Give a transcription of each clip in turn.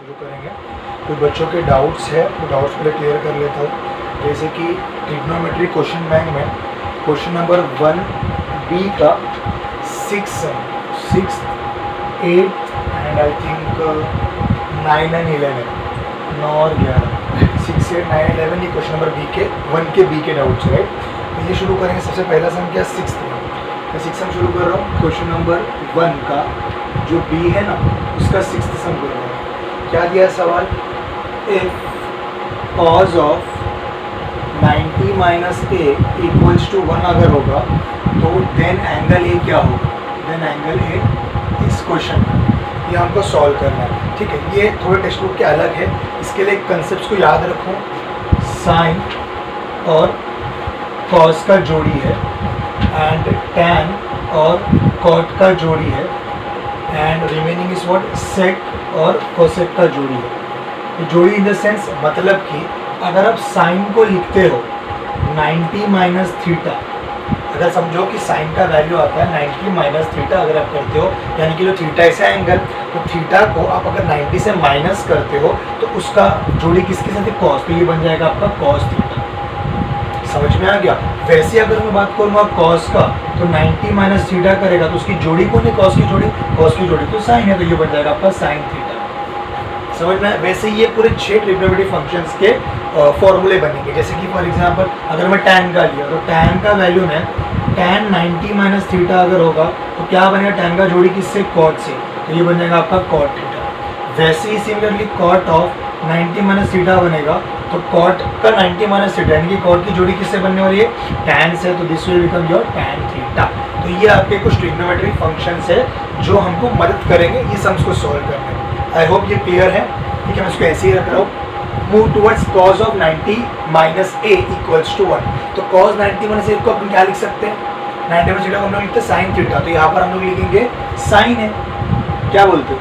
शुरू करेंगे। कोई बच्चों के डाउट्स है तो डाउट्स पहले क्लियर कर लेता हूँ। जैसे कि ट्रिग्नोमेट्री क्वेश्चन बैंक में क्वेश्चन नंबर 1B का 6, 8 एंड आई थिंक 9 एंड 11, 9 और 11, 6, 8, 9, 11 ये क्वेश्चन नंबर B के डाउट्स है। तो ये शुरू करेंगे। सबसे पहला सम क्या 6 में, मैं 6 सम शुरू कर रहा हूँ। क्वेश्चन नंबर 1 का जो B है ना उसका 6th सम कर रहा हूँ। क्या दिया है सवाल, if cos of 90 minus A equals to 1 अगर होगा तो देन एंगल ए क्या होगा, देन एंगल ए इस क्वेश्चन में ये हमको सॉल्व करना है। ठीक है, ये थोड़े टेक्स्ट बुक के अलग है, इसके लिए कंसेप्ट को याद रखो। साइन और कॉस का जोड़ी है एंड टैन और कॉट का जोड़ी है एंड रिमेनिंग इज व्हाट, सेक और कोसेक का जोड़ी है। जोड़ी इन द सेंस मतलब कि अगर आप साइन को लिखते हो 90 माइनस थीटा, अगर समझो कि साइन का वैल्यू आता है 90 माइनस थीटा अगर आप करते हो, यानी कि जो थीटा ऐसा एंगल, तो थीटा को आप अगर 90 से माइनस करते हो तो उसका जोड़ी किसके साथ है, कॉस, तो ये बन जाएगा आपका कॉस थीटा। समझ में आ गया। वैसे अगर मैं बात करूँगा कॉस का तो 90 माइनस थीटा करेगा तो उसकी जोड़ी कौन है, कॉस की जोड़ी, कॉस की जोड़ी तो साइन है, तो ये बन जाएगा आपका साइन थीटा। समझ में। वैसे ये पूरे 6 ट्रिग्नोमेट्री फंक्शंस के फॉर्मूले बनेंगे। जैसे कि फॉर एग्जांपल अगर मैं टैन का लिया तो टैन का वैल्यू में टैन 90 माइनस थीटा अगर होगा तो क्या बनेगा, टैन का जोड़ी किससे, कॉट से, तो ये बन जाएगा आपका कॉट थीटा। वैसे ही similarly cot of 90 minus theta बनेगा तो कॉट का 90 माइनस थीटा यानी कि कॉट की जोड़ी किससे बनने वाली है, टैन से, तो this will become your tan theta. तो ये आपके कुछ ट्रिग्नोमेट्री फंक्शंस है जो हमको मदद करेंगे ये सम्स को सॉल्व करने में। आई होप ये क्लियर है। ठीक है, मैं इसको ऐसे ही रख रहा हूँ। Move towards cos of 90 minus A equals to 1। तो कॉज 90 माइनस ए को अपन क्या लिख सकते हैं, 90 माइनस थीटा को हम लोग लिखते हैं साइन थीटा, तो यहाँ पर हम लोग लिखेंगे साइन है, क्या बोलते हो,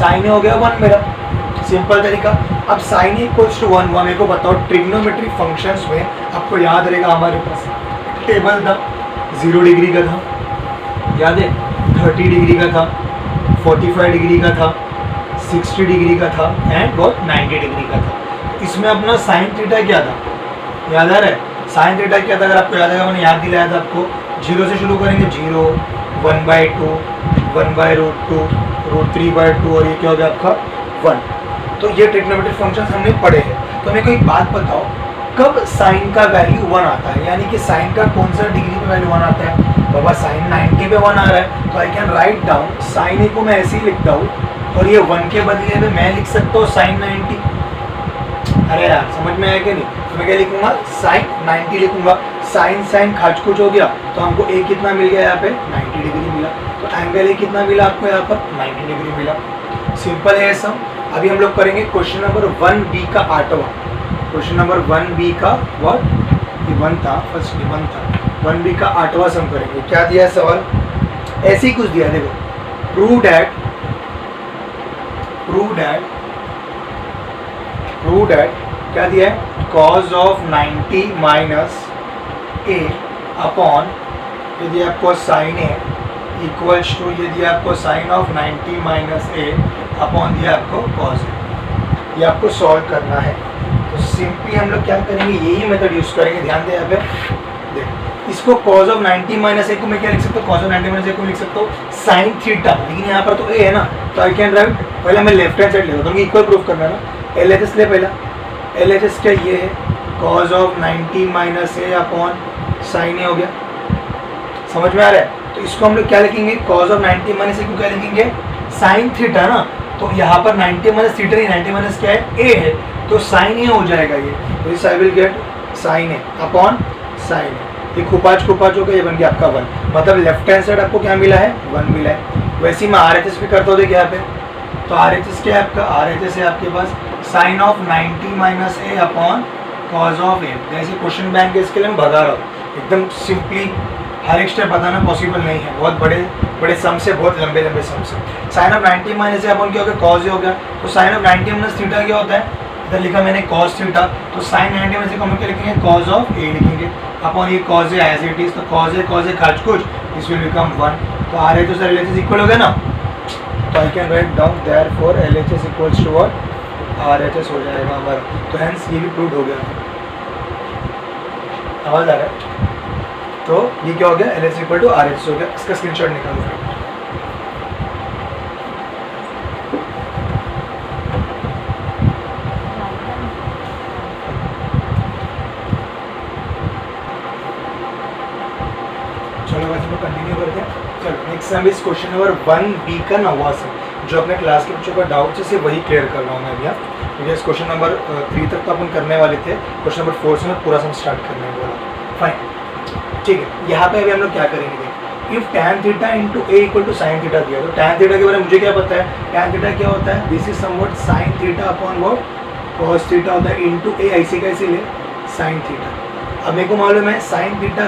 साइन हो गया 1 मेरा, सिंपल तरीका। अब साइन इक्वल्स टू 1 मेरे को बताओ ट्रिग्नोमेट्री फंक्शंस में आपको याद रहेगा हमारे पास टेबल था, 0 डिग्री का था, याद है, 30 डिग्री का था, 45 डिग्री का था, 60 डिग्री का था एंड बहुत 90 डिग्री का था। इसमें अपना साइन थीटा क्या था, याद आ रहा है, साइन थीटा क्या था, अगर आपको याद आएगा मैंने याद दिलाया था आपको, 0 से शुरू करेंगे, 0, 1/2, 1/√2, √3/2 और ये क्या हो गया आपका 1। तो ये ट्रिग्नोमेट्री फंक्शंस हमने पढ़े हैं। तो मेरे को एक बात बताओ, कब साइन का वैल्यू 1 आता है, यानी कि साइन का कौन सा डिग्री पे वैल्यू 1 आता है, बाबा साइन 90 पे 1 आ रहा है तो I can write down sine A को मैं ऐसे ही लिखता हूँ और ये 1 के बदले में मैं लिख सकता हूँ साइन 90। अरे यार समझ में आया कि नहीं, तो मैं क्या लिखूंगा, साइन 90 लिखूंगा। साइन साइन खाच कुछ हो गया तो हमको ए कितना मिल गया यहाँ पे, 90 डिग्री मिला, तो एंगल ए कितना मिला आपको यहाँ पर, 90 डिग्री मिला। सिंपल है सम। अभी हम लोग करेंगे क्वेश्चन नंबर 1B का 8वां, क्वेश्चन नंबर 1B का व्हाट, ये 1 था, फर्स्ट 1 था, 1B का 8वां सम करेंगे। क्या दिया है सवाल, ऐसे ही कुछ दिया, देखो, प्रूव दैट क्या दिया है, cos of 90 minus A upon, यदि आपको साइन ए इक्वल्स टू, यदि आपको sine of 90 minus A upon दिया आपको कॉज ए, ये आपको सॉल्व करना है। तो सिंपली हम लोग क्या करेंगे, यही मेथड यूज करेंगे। ध्यान दें यहाँ पे, देखो इसको कॉज ऑफ 90 माइनस ए को मैं क्या लिख सकता हूँ, कॉज ऑफ 90 माइनस ए को लिख सकता हूँ साइन थीटा, लेकिन यहाँ पर तो ए है ना, तो आई कैन राइट, पहले मैं लेफ्ट हैंड साइड ले रहा हूँ, इक्वल प्रूफ करना है ना, LHS ले पहला, LHS क्या ये है, cos of 90 minus A upon sine A हो गया, समझ में आ रहा है। तो इसको हम लोग क्या लिखेंगे, कॉज ऑफ 90 माइनस ए को क्या लिखेंगे, साइन थीटा ना, तो यहाँ पर 90 माइनस थीटा नहीं, 90 माइनस क्या है, ए है, तो साइन ए हो जाएगा ये, तो इस I will get sine A upon sine A, ये खुपाच हो गया, ये बन गया आपका 1, मतलब लेफ्ट हैंड साइड आपको क्या मिला है, 1 मिला है। वैसे ही मैं RHS भी करता हूँ, देखिए यहाँ पे, तो RHS क्या है आपका, RHS है आपके पास sine of 90 minus A upon cos of A. जैसे क्वेश्चन बैंक है, इसके लिए मैं भगा रहा हूँ, एकदम सिंपली हर एक स्टेप बताना पॉसिबल नहीं है, बहुत बड़े सम से, बहुत लंबे सम से। Sine of 90 minus A upon क्या हो गया, कॉज ए हो गया, तो साइन ऑफ 90 माइनस थीटा क्या होता है, इधर लिखा मैंने कॉस थीटा, तो साइन 90 माइनस ए को हम क्या लिखेंगे, कॉज ऑफ ए लिखेंगे अपॉन ये cos A as it is, तो कॉज ए खाच कुछ, दिस विल बिकम 1, तो RHS और LHS इक्वल हो गया ना, तो I can write down therefore LHS equals to what, RHS हो जाएगा हमारा, तो हेंस ये भी प्रूव हो गया। आवाज़ आ रहा है? तो ये क्या हो गया, LHS इक्वल टू RHS हो गया। इसका स्क्रीनशॉट निकालो। चलो वैसे तो कंटिन्यू करते हैं। चलो नेक्स्ट टाइम इस क्वेश्चन नंबर 1B का 9वां सम, जो अपने क्लास के बच्चों का डाउट है वही क्लियर कर रहा हूँ मैं भैया, क्योंकि इस क्वेश्चन नंबर 3 तक तो अपन करने वाले थे, क्वेश्चन नंबर 4 से मैं पूरा सम स्टार्ट करने वाला। फाइन, ठीक है। यहाँ पे अभी हम लोग क्या करेंगे, if tan theta into A equal to sine theta दिया, तो tan थीटा के बारे में मुझे क्या पता है, tan थीटा क्या होता है, this is somewhat sign theta upon what cos theta होता है इंटू ए, ऐसे कैसे ले साइन थीटा। अब मेरे को मालूम है साइन थीटा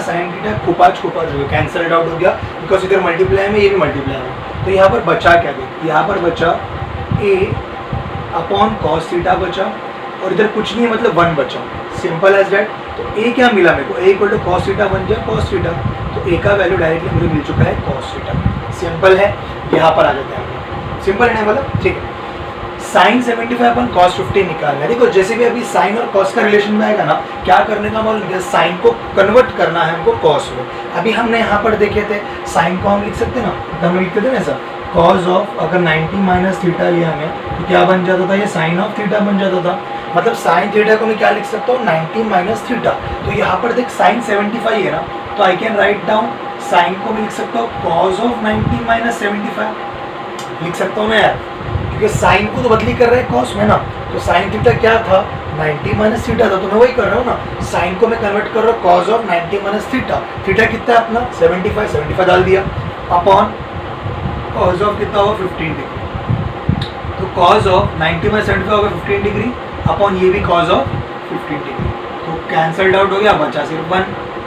खुपाच हो गया, कैंसल्ड आउट हो गया, बिकॉज इधर मल्टीप्लाई में ये भी मल्टीप्लाई में, तो यहाँ पर बचा क्या देख, यहाँ पर बचा a अपॉन cos थीटा बचा, और इधर कुछ नहीं है मतलब 1 बचा, सिंपल एज डैट। तो a क्या मिला मेरे को, a equal to cos theta बन गया cos थीटा, तो a का वैल्यू डायरेक्टली मुझे मिल चुका है cos थीटा। सिंपल है, यहाँ पर आ जाते हैं, सिंपल है ना, मतलब ठीक है। साइन 75 अपन cos 15 निकालना है। देखो जैसे भी अभी साइन और cos का रिलेशन में आएगा ना, क्या करने का मालूम है, साइन को कन्वर्ट करना है हमको cos में। अभी हमने यहाँ पर देखे थे साइन को हम लिख सकते हैं ना, तो हम लिखते थे ना ऐसा, cos ऑफ अगर 90 माइनस थीटा लिया हमें तो क्या बन जाता था, ये साइन ऑफ थीटा बन जाता था। मतलब साइन थीटा को मैं क्या लिख सकता हूँ, 90 माइनस थीटा। तो यहाँ पर देख साइन 75 है ना, तो I can write down sine को मैं लिख सकता हूँ cos ऑफ 90 माइनस 75 लिख सकता हूँ ना यार, क्योंकि साइन को तो बदली कर रहे हैं cos में ना, तो साइन थीटा क्या था 90 माइनस थीटा था, तो मैं वही कर रहा हूँ ना, साइन को मैं कन्वर्ट कर रहा हूँ cos of 90 minus theta. Theta कितना है अपना 75 डाल दिया, अपॉन cos ऑफ कितना होगा 15 डिग्री, तो cos ऑफ 90 माइनस 75 होगा 15 डिग्री, अपॉन ये भी cos ऑफ 15 डिग्री, तो कैंसल्ड आउट हो गया, बचा सिर्फ 1।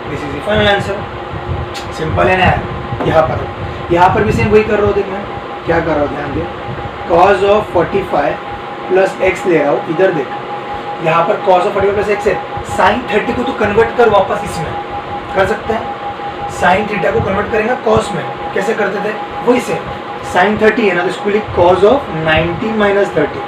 This is the final answer. Simple है ना। यहाँ पर भी सेम वही कर रहा हूँ, देख मैं क्या कर रहा हूँ, ध्यान दे, cos ऑफ 45 प्लस x ले रहा हूँ, इधर देख यहाँ पर cos ऑफ 45 प्लस x है, साइन 30 को तो कन्वर्ट कर वापस इसमें, कर सकते हैं, साइन थीटा को कन्वर्ट करेंगे cos में, कैसे करते थे वही से, साइन 30 है ना, तो इसको लिख cos ऑफ 90 माइनस 30,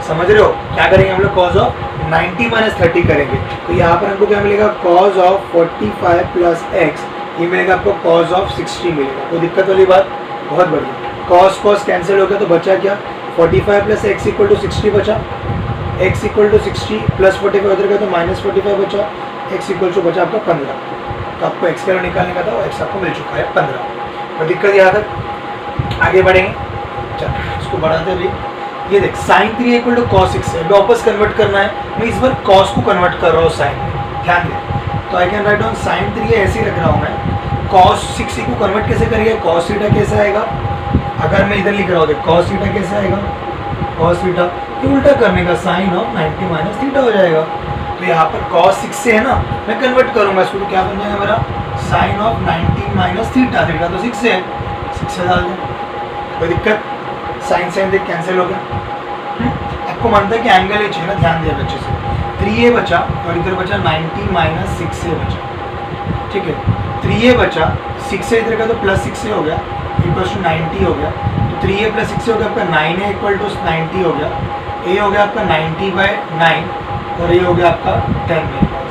समझ रहे हो, क्या करेंगे हम लोग cos ऑफ 90 माइनस 30 करेंगे, तो यहाँ पर हमको क्या मिलेगा, cos ऑफ 45 प्लस x, ये मिलेगा आपको cos ऑफ 60 मिलेगा। कोई दिक्कत वाली बात, बहुत बढ़िया। cos कैंसिल हो गया, तो बचा क्या, 45 प्लस एक्स इक्वल टू 60 बचा, x इक्वल टू 60 प्लस 45 उधर गया तो माइनस 45 बचा, x इक्वल टू बचा आपका 15, तो आपको x का निकालने का था, x आपको मिल चुका है 15। तो दिक्कत यहाँ तक, आगे बढ़ेंगे, चलो इसको बढ़ाते अभी। ये देख साइन 3 इक्वल टू cos 6 है, वापस कन्वर्ट करना है, मैं इस बार cos को कन्वर्ट कर रहा हूँ साइन में, ध्यान दे, तो I can write down sine 3 ऐसे ही रख रहा हूँ मैं, cos 6 को कन्वर्ट कैसे करिए, cos थीटा कैसे आएगा, अगर मैं इधर लिख रहा हूँ cos थीटा कैसे आएगा, cos थीटा ये उल्टा करने का साइन ऑफ 90 माइनस थीटा हो जाएगा, तो यहाँ पर cos 6 से है ना, मैं कन्वर्ट करूँगा इसको, तो क्या बन जाएगा मेरा sine of 90 minus theta, theta तो 6 है, 6 से डाल दें, कोई दिक्कत, साइन साइन देख कैंसिल हो गया। आपको मानता है कि एंगल एच है ना, ध्यान दिया बच्चे से, 3a बचा और इधर बचा 90 माइनस 6a बचा, ठीक है, 3a बचा, 6 से इधर का तो प्लस 6 हो गया, इक्वल्स टू 90 हो गया, तो 3a प्लस 6 हो गया आपका 9a इक्वल टू 90 हो गया, a हो गया आपका 90/9 और a हो गया आपका 10 मिल गया,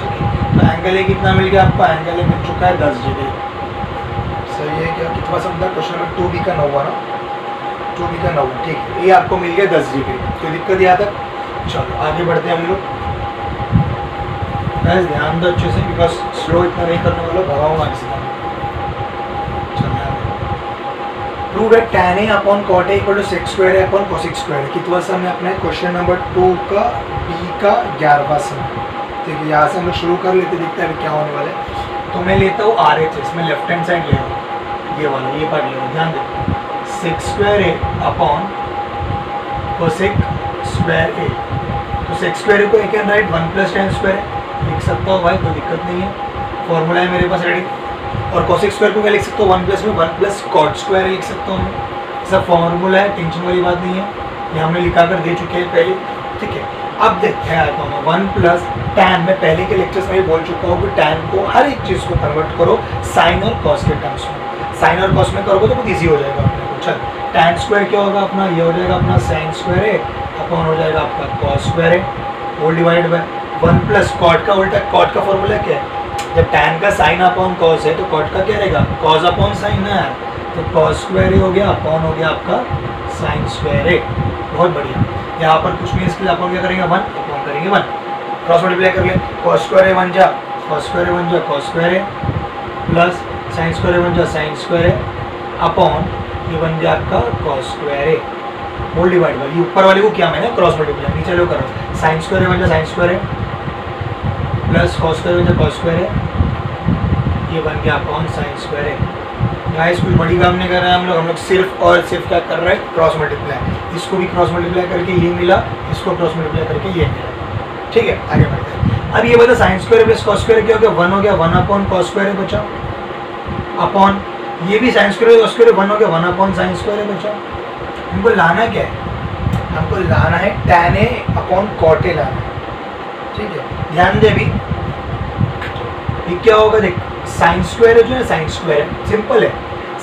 ठीक है। तो एंगल ए कितना मिल गया आपका, एंगल ए मिल चुका है 10 डिग्री। सही है क्या, कितना समझा, क्वेश्चन नंबर 2B का 9वां ना, 2B का 9, ठीक है, ये आपको मिल गया 10 डिग्री। कोई दिक्कत यहाँ तक, चलो आगे बढ़ते हैं हम लोग, बस ध्यान दो अच्छे से, बिकॉज स्लो इतना नहीं करने वाला, भगाऊंगा इसका। Prove that tan a upon cot a equal to sec square है अपॉन cosec स्क्वायर है। कितवा सम है अपने क्वेश्चन नंबर 2 का B का 11वां सम। ठीक है, यहाँ से हम लोग शुरू कर लेते, देखते हैं क्या होने वाला है। तो मैं लेता हूँ RHS, मैं लेफ्ट हैंड साइड ले रहा हूँ, ये वाला, ये पार्ट ले रहा हूँ, ध्यान दे, sec square a upon cosec square a, तो sec स्क्वायर a को एक can write 1 plus tan square है, लिख सकता हूँ भाई, कोई दिक्कत नहीं है, फॉर्मूला है मेरे पास रेडी। और cosec स्क्वायर को क्या लिख सकता हूँ, 1 प्लस में 1 प्लस cot स्क्वायर लिख सकता हूँ मैं, सब फॉर्मूला है, टेंशन वाली बात नहीं है, ये हमने लिखा कर दे चुके हैं पहले, ठीक है। अब देखते हैं आता हूँ 1 प्लस tan, मैं पहले के लेक्चर्स में भी बोल चुका हूँ कि tan को हर एक चीज़ को कन्वर्ट करो साइन और cos के टर्म्स में, साइन और cos में करोगे तो बहुत ईजी हो जाएगा अपने को। चल tan स्क्वायर क्या होगा अपना, ये हो जाएगा अपना sin स्क्वायर है अपॉन हो जाएगा आपका cos square A whole divide by 1 plus cot का उल्टा, कॉट का फॉर्मूला क्या है, जब tan का साइन अपॉन कॉस है तो कॉट का क्या रहेगा, कॉस अपॉन साइन ना यार, तो कॉस स्क्वायर ए हो गया अपॉन हो गया आपका साइन स्क्वायर ए। बहुत बढ़िया, यहाँ पर कुछ नहीं, इसके लिए अपॉन क्या करेंगे 1 अपॉन करेंगे 1, क्रॉस मल्टीप्लाई कर ले, कॉस स्क्वायर ए 1 जा कॉस स्क्वायर ए 1 जा cos square A plus sine square A 1 जा साइन स्क्वायर ए अपॉन ये बन गया आपका cos square A whole divide by, ये ऊपर वाले को क्या मैंने क्रॉस मल्टीप्लाई, नीचे लो करो, साइन स्क्वायर ए 1 जा sign square A plus cos square A 1 जा कॉस स्क्वायर ए, ये बन गया अपॉन साइन स्क्वायर ए। गाइस कुछ बड़ी काम नहीं कर रहे हैं हम लोग सिर्फ और सिर्फ क्या कर रहे हैं, क्रॉस मल्टीप्लाई, इसको भी क्रॉस मल्टीप्लाई करके ये मिला, इसको क्रॉस मल्टीप्लाई करके ये मिला, ठीक है आगे बढ़ते हैं। अब ये बता sine square plus cos square क्या हो गया, 1 हो गया 1 अपॉन कॉस स्क्वायर बचा अपॉन ये भी साइन स्क्वायर कॉस स्क्वायर 1 हो गया 1 अपॉन साइन स्क्वायर बचा। हमको लाना क्या है, हमको लाना है tan A upon cot A लाना है, ठीक है ध्यान दे अभी ये क्या होगा, देख साइन स्क्वायर जो है साइन स्क्वायर सिंपल है,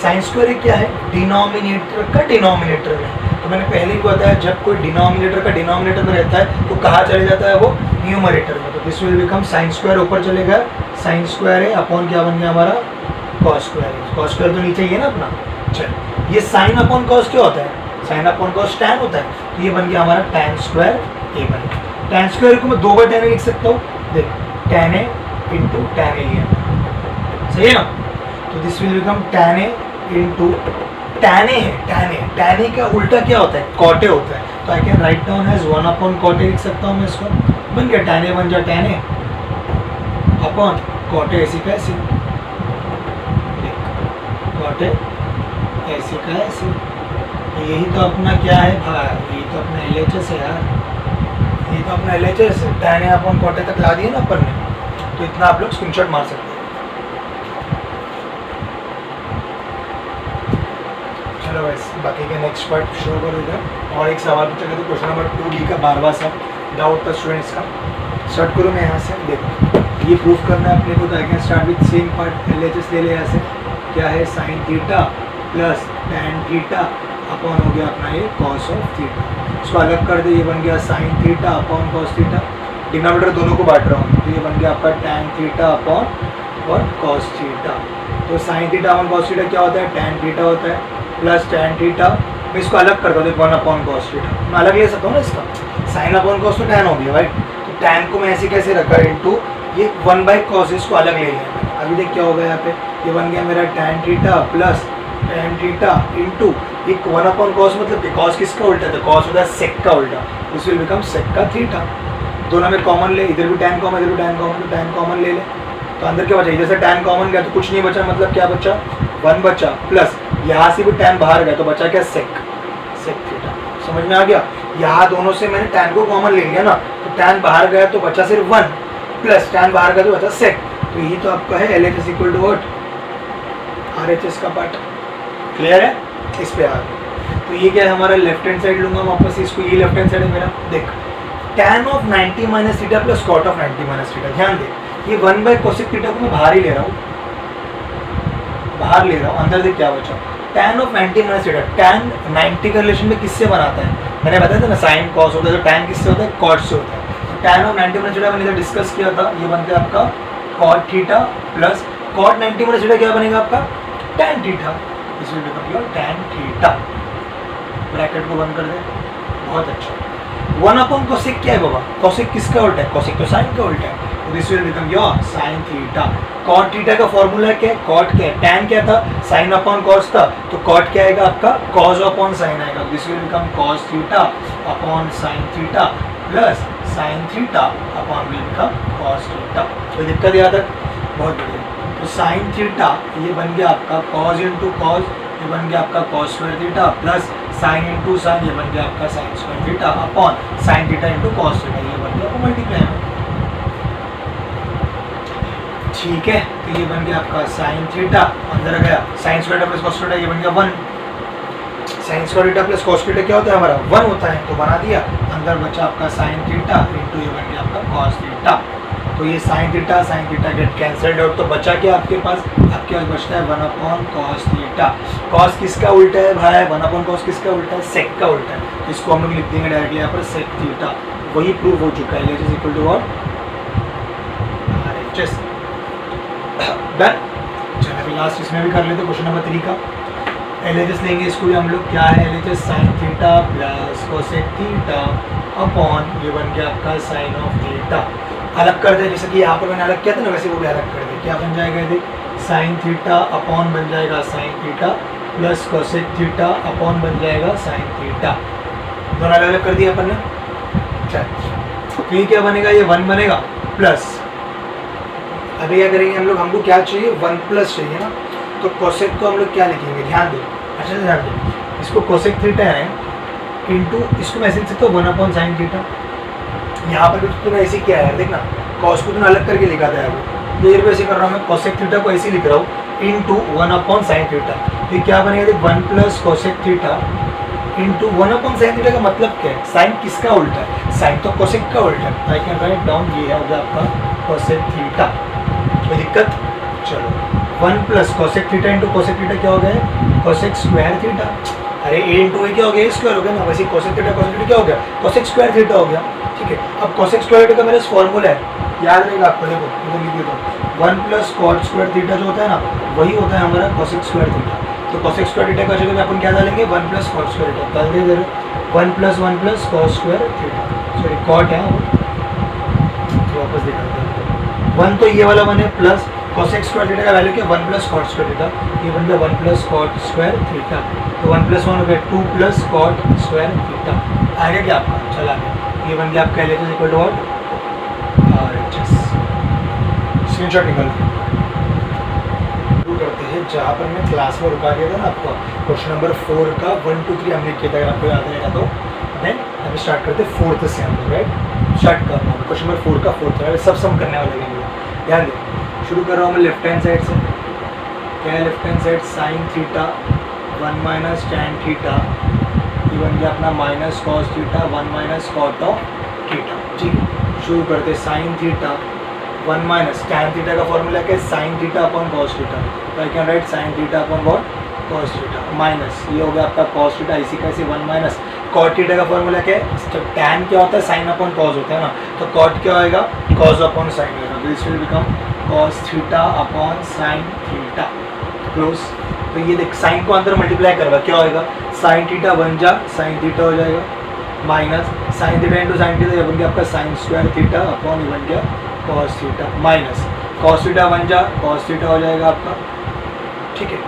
साइन स्क्वायर क्या है, डिनोमिनेटर का डिनोमिनेटर में, तो मैंने पहले ही बताया जब कोई डिनोमिनेटर का डिनोमिनेटर में रहता है तो कहाँ चले जाता है वो, न्यूमरेटर में, तो this will become sine square ऊपर चलेगा साइन स्क्वायर है अपॉन क्या बन गया हमारा कॉस स्क्वायर है, कॉस स्क्वायर तो नीचे ही है ना अपना। चल ये साइन अपॉन कॉस क्या होता है, साइन अपॉन कॉस टैन होता है, तो ये बन गया हमारा टैन स्क्वायर ए बन गया। टैन स्क्वायर को मैं 2 बार टैन ए लिख सकता हूँ, देख tan A into tan A लिया, सही है ना, तो this will become tan A into tan A है, टैन ए का उल्टा क्या होता है, कॉट ए होता है, तो I can write down as 1 upon cot A लिख सकता हूँ मैं इसको, बन गया टैन ए बन जा tan A upon cot A ऐसी का ऐसी, कॉट ए ऐसी का ऐसी, यही तो अपना क्या है भाई, यही तो अपना LHS है यार, यही तो अपना LHS है, tan A upon cot A तक ला दिए ना अपन ने, तो इतना आप लोग स्क्रीनशॉट मार सकते हैं। चलो बस बाकी के नेक्स्ट पार्ट शुरू करो इधर, और एक सवाल पूछा गया तो क्वेश्चन नंबर 2D का 12वां सा डाउट था स्टूडेंट्स का, स्टार्ट करूँ मैं यहाँ से, देखो ये प्रूफ करना है अपने को, तो I can start with same part, LHS ले ले यहाँ से, क्या है sine theta plus tan theta upon हो गया अपना ये कॉस ऑफ थीटा, इसको अलग कर दे, ये बन गया sign theta upon cos theta, denominator दोनों को बांट रहा हूँ, तो ये बन गया आपका टैन थीटा अपॉन और कॉस थीटा, तो sign theta upon cos theta क्या होता है, टैन थीटा होता है प्लस टैन थीटा, मैं इसको अलग करता हूँ 1 अपॉन कॉस थीटा, मैं अलग ले सकता हूँ ना इसका, साइन अपॉन कॉस तो टैन हो गया राइट, तो टैन को मैं ऐसे कैसे रखा इंटू ये 1 बाई कॉस, इसको अलग ले लिया, अभी देख क्या होगा यहाँ पे, ये बन गया मेरा tan theta plus tan theta into एक 1 अपॉन कॉस, मतलब कि कॉस किसका उल्टा है, तो कॉस होता है सेक का उल्टा, दिस विल बिकम सेक का थीटा, दोनों में कॉमन ले, इधर भी टैन कॉमन इधर भी टैन कॉमन, तो टैन कॉमन ले ले, तो अंदर क्या बचा, इधर से टैन कॉमन गया तो कुछ नहीं बचा, मतलब क्या बचा 1 बचा, प्लस यहाँ से भी टैन बाहर गया तो बचा क्या सेक, सेक थीटा, समझ में आ गया, यहाँ दोनों से मैंने टैन को कॉमन ले लिया ना, तो टैन बाहर गया तो बचा सिर्फ 1 प्लस टैन बाहर गया तो बचा सेक, तो यही तो आपका है LHS equal to what, RHS का पार्ट, क्लियर है, इस पे आ गया, तो ये क्या है हमारा लेफ्ट हैंड साइड लूंगा वापस इसको, ये लेफ्ट हैंड साइड है मेरा, देख tan ऑफ 90 minus theta plus cot of 90 minus theta, ध्यान दे ये 1 बाई कोसेक थीटा को मैं बाहर ही ले रहा हूँ, बाहर ले रहा हूँ, अंदर देख क्या बचा, tan ऑफ 90 माइनस थीटा, tan 90 का रिलेशन में किससे बनाता है, मैंने बताया था ना साइन कॉस होता है, तो tan किससे होता है, कॉट से होता है, tan ऑफ 90 माइनस थीटा मैंने इधर डिस्कस किया था, ये बनता है आपका cot theta plus cot 90 minus theta क्या बनेगा आपका tan theta, this will become your tan theta, bracket को बंद कर दे, बहुत अच्छा, 1 अपॉन कोसेक क्या है बाबा, कोसेक किसका उल्टा है, कोसेक तो साइन का उल्टा है, तो this will become your sine theta, cot theta का फॉर्मूला क्या है, कॉट क्या है, tan क्या था, साइन अपॉन कॉस था, तो कॉट क्या आएगा आपका कॉस अपॉन साइन आएगा, this will become cos theta upon sine theta plus sign theta upon will become cos theta, कोई दिक्कत यहाँ तक, बहुत बढ़िया, तो साइन थीटा ये बन गया आपका कॉस इंटू कॉस, ये बन गया आपका cos square theta plus sine into sine, ये बन गया आपका sign square theta upon sine theta into cos theta, ये बन गया आपका मल्टीप्लाई में, ठीक है, तो ये बन गया आपका साइन थीटा, अंदर गया sine square theta plus cos theta, ये बन गया 1, sine square theta plus cos theta क्या होता है हमारा 1 होता है, तो बना दिया, अंदर बचा आपका साइन थीटा इंटू ये बन गया आपका कॉस थीटा, तो ये sine theta get cancelled out, तो बचा क्या आपके पास बचता है 1 अपॉन कॉस थीटा। कॉस किसका उल्टा है भाई, 1 अपॉन कॉस किसका उल्टा है, सेक का उल्टा है, तो इसको हम लोग लिख देंगे डायरेक्टली यहाँ पर सेक थीटा। वही प्रूव हो चुका है, L H is equal to what, RHS. Done. चलो अभी लास्ट इसमें भी कर लेते क्वेश्चन नंबर 3 का। एल एच एस लेंगे, इसको भी हम लोग क्या है, L H S sine theta plus cosec theta upon ये बन गया आपका साइन ऑफ थीटा। अलग कर दे, जैसे कि यहाँ पर मैंने अलग किया था ना, वैसे वो भी अलग कर दे। क्या बन जाएगा, देख साइन थीटा अपॉन बन जाएगा sine theta plus cosec theta upon बन जाएगा साइन थीटा। दोनों अलग अलग कर दिया अपन ने। चल तो ये क्या बनेगा, ये 1 बनेगा प्लस, अभी क्या करेंगे हम लोग, हमको क्या चाहिए 1 प्लस चाहिए ना, तो कोसेक को हम लोग क्या लिखेंगे, ध्यान दो अच्छे से ध्यान दो, इसको कोसेक थीटा है इंटू, इसको मैं ऐसे लिख सकता हूँ 1 अपॉन साइन थीटा। यहाँ पर भी तूने ऐसे किया है, देखना कॉस को तूने अलग करके लिखा था, ये ऐसे कर रहा हूँ मैं, कोसेक थीटा को ऐसे लिख रहा हूँ इंटू 1 अपॉन साइन थीटा। तो क्या बनेगा, 1 plus cosec theta into 1 upon sine theta का मतलब क्या है, साइन किसका उल्टा है, साइन तो कोसेक का उल्टा है। आई कैन राइट डाउन, ये है हो गया आपका कोसेक थीटा। कोई दिक्कत, चलो 1 plus cosec theta into cosec theta क्या हो गया, कोसेक स्क्वायर थीटा। अरे ए इंटू ए क्या हो गया, स्क्वायर हो गया ना, वैसे कोसेक थीटा क्या हो गया, कोसेक स्क्वायर थीटा हो गया। ठीक है, अब कोसेक स्क्वायर थीटा का मेरा फॉर्मूला है, याद रहेगा आपको, देखो इधर लिख देता हूँ, 1 प्लस कॉट स्क्वायर थीटा जो होता है ना, वही होता है हमारा कोसेक स्क्वायर थीटा। तो कोसेक स्क्वायर थीटा का जगह में अपन क्या डालेंगे, 1 प्लस कॉट स्क्वायर थीटा डाल दे, इधर 1 plus cot square theta, sorry cot है, वापस दिखाते हैं 1, तो ये वाला 1 है प्लस कोसेक स्क्वायर थीटा का वैल्यू क्या, 1 प्लस कॉट स्क्वायर थीटा, ये बन गया 1 प्लस कॉट स्क्वायर थीटा। तो 1 प्लस 1 हो गया 2 प्लस कॉट स्क्वायर थीटा। आगे क्या आपका, चला गया, ये बन गया आपका L H S equal to what, RHS. Screenshot निकाल शुरू करते हैं, जहाँ पर मैं क्लास में रुका गया था ना आपको, क्वेश्चन नंबर 4 का 1 2 3 हमने किया था, अगर आपको याद रहेगा तो। देन अभी स्टार्ट करते हैं 4th से, हम लोग राइट स्टार्ट कर रहा हूँ क्वेश्चन नंबर 4 का 4th, सब सम करने वाले हैं। ध्यान दें, शुरू कर रहा हूँ मैं लेफ्ट हैंड साइड से। क्या है left hand side, sine theta 1 minus tan theta, ये बन गया अपना minus cos theta 1 minus cot of theta. ठीक है, शुरू करते sine theta 1 minus tan theta का फॉर्मूला क्या है, sine theta upon cos theta, तो I can write sine theta upon what, cos theta, minus ये हो गया आपका कॉस थीटा, इसी कैसे 1 माइनस कॉट थीटा का फॉर्मूला क्या है, तो टैन क्या होता है, साइन अपॉन कॉस होता है ना, तो कॉट क्या होएगा, कॉस अपॉन साइन होगा, तो this will become cos theta upon sine theta close. तो ये देख साइन को अंदर मल्टीप्लाई करवा, क्या होएगा, साइन थीटा बन जा साइन थीटा हो जाएगा, minus sine theta into sine theta, ये बन गया आपका साइन स्क्वायर थीटा अपॉन ये बन गया cos theta, minus cos theta बन जा कॉस थीटा हो जाएगा आपका। ठीक है,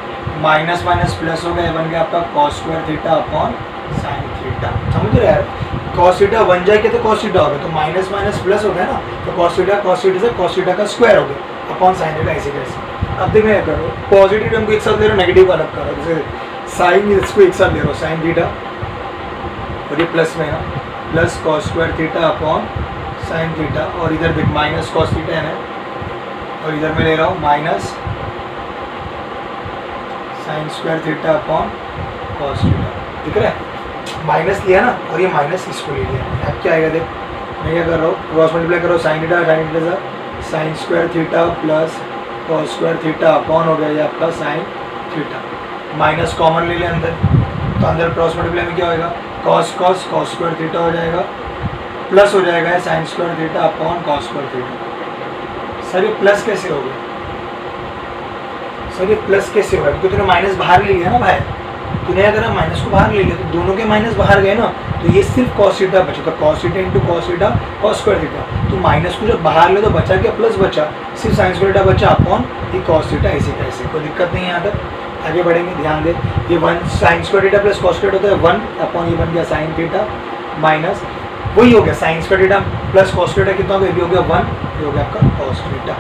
माइनस माइनस प्लस हो गया, ये बन गया आपका cos square theta upon sine theta. समझ रहे यार, कॉस थीटा बन जाएगा तो कॉस थीटा हो गया, तो माइनस माइनस प्लस हो गया ना, तो कॉस थीटा से कॉस थीटा का स्क्वायर हो गया अपॉन साइन थीटा, ऐसे कैसे। अब देखो क्या करो, पॉजिटिव टर्म को एक साथ ले रहा हूँ, नेगेटिव अलग करो, जैसे साइन इसको एक साथ ले रहा हूँ, साइन थीटा और ये प्लस में है ना, plus cos square theta upon sine theta, और इधर देख माइनस कॉस थीटा है ना, और इधर मैं ले रहा हूँ minus sign square theta upon cos theta. दिख रहा है, माइनस लिया ना, और ये माइनस इसको ले लिया। अब क्या आएगा देख, मैं क्या कर रहा हूँ, क्रॉस मल्टीप्लाई करो, sine theta sine square theta plus cos square theta upon हो गया ये आपका साइन थीटा, माइनस कॉमन ले लिया अंदर, तो अंदर क्रॉस मल्टीप्लाई में क्या होएगा, cos cos cos square theta हो जाएगा, प्लस हो जाएगा sign square theta upon cos square theta. Sir ये प्लस कैसे हो गया, सर ये प्लस कैसे होगा, क्योंकि तूने माइनस बाहर ले लिया ना भाई, तूने अगर हम माइनस को बाहर ले लिया तो दोनों के माइनस बाहर गए ना, तो ये सिर्फ कॉस थीटा बचा, तो cos theta into cos theta cos square theta, तो माइनस को जब बाहर ले तो बचा क्या, प्लस बचा, सिर्फ साइन स्क्वायर थीटा बचा अपॉन ये कॉस थीटा, ऐसे कैसे, कोई दिक्कत नहीं है। यहाँ तक आगे बढ़ेंगे, ध्यान दे, ये 1 sine square theta plus cos square होता है 1 अपॉन ये बन गया साइन थीटा, माइनस वही हो गया sine square theta plus cos theta कितना हो गया, ये हो गया 1, ये हो गया आपका cos theta.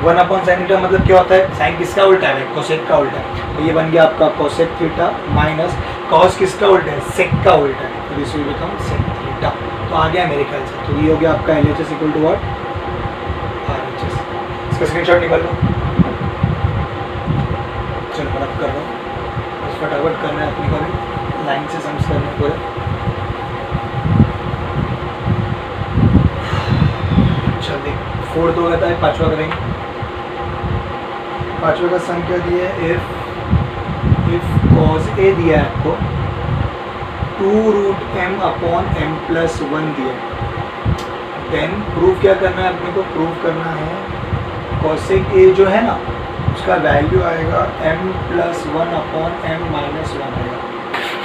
1 upon sine theta मतलब क्या होता है, साइन किसका उल्टा है, कोसेक का उल्टा है, तो ये बन गया आपका कोसेक थीटा, माइनस कॉस किसका उल्टा है, सेक का उल्टा है, तो this will become sec theta. तो आ गया मेरे ख्याल से, तो ये हो गया आपका L H S equal to what, RHS. इसका स्क्रीनशॉट निकाल लो, चलो मैं कर रहा हूँ, फटाफट करना है अपनी को भी, लाइन से सम्स करने पूरे। चल देख फोर्थ हो गया था, पाँचवा करेंगे। पाँचवे का सम क्या दिया है, इफ कॉज ए दिया है आपको 2√m अपॉन m प्लस 1 दिया है, देन प्रूफ क्या करना है अपने को, प्रूफ करना है कॉसेक ए जो है ना उसका वैल्यू आएगा m plus 1 upon m minus 1 आएगा।